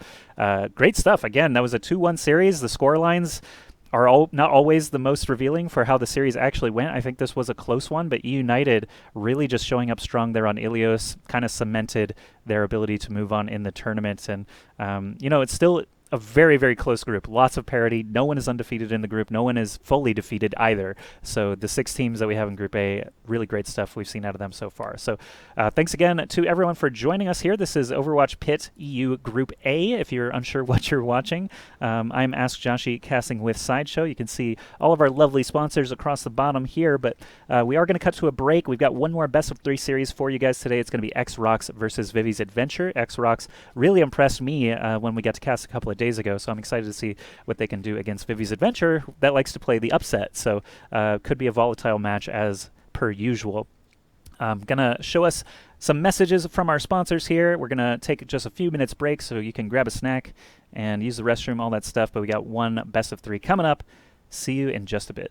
great stuff. Again, that was a 2-1 series. The score lines are not always the most revealing for how the series actually went. I think this was a close one, but eUnited really just showing up strong there on Ilios kind of cemented their ability to move on in the tournament. And, you know, it's still a very, very close group. Lots of parity. No one is undefeated in the group. No one is fully defeated either. So the 6 teams that we have in Group A, really great stuff we've seen out of them so far. So thanks again to everyone for joining us here. This is Overwatch PIT EU Group A, if you're unsure what you're watching. I'm Ask Joshi, casting with Sideshow. You can see all of our lovely sponsors across the bottom here, but we are going to cut to a break. We've got one more best of 3 series for you guys today. It's going to be X-Rocks versus Vivi's Adventure. X-Rocks really impressed me when we got to cast a couple of days ago, so I'm excited to see what they can do against Vivi's Adventure that likes to play the upset. So could be a volatile match as per usual. I'm going to show us some messages from our sponsors here. We're going to take just a few minutes break so you can grab a snack and use the restroom, all that stuff, but we got one best of 3 coming up. See you in just a bit.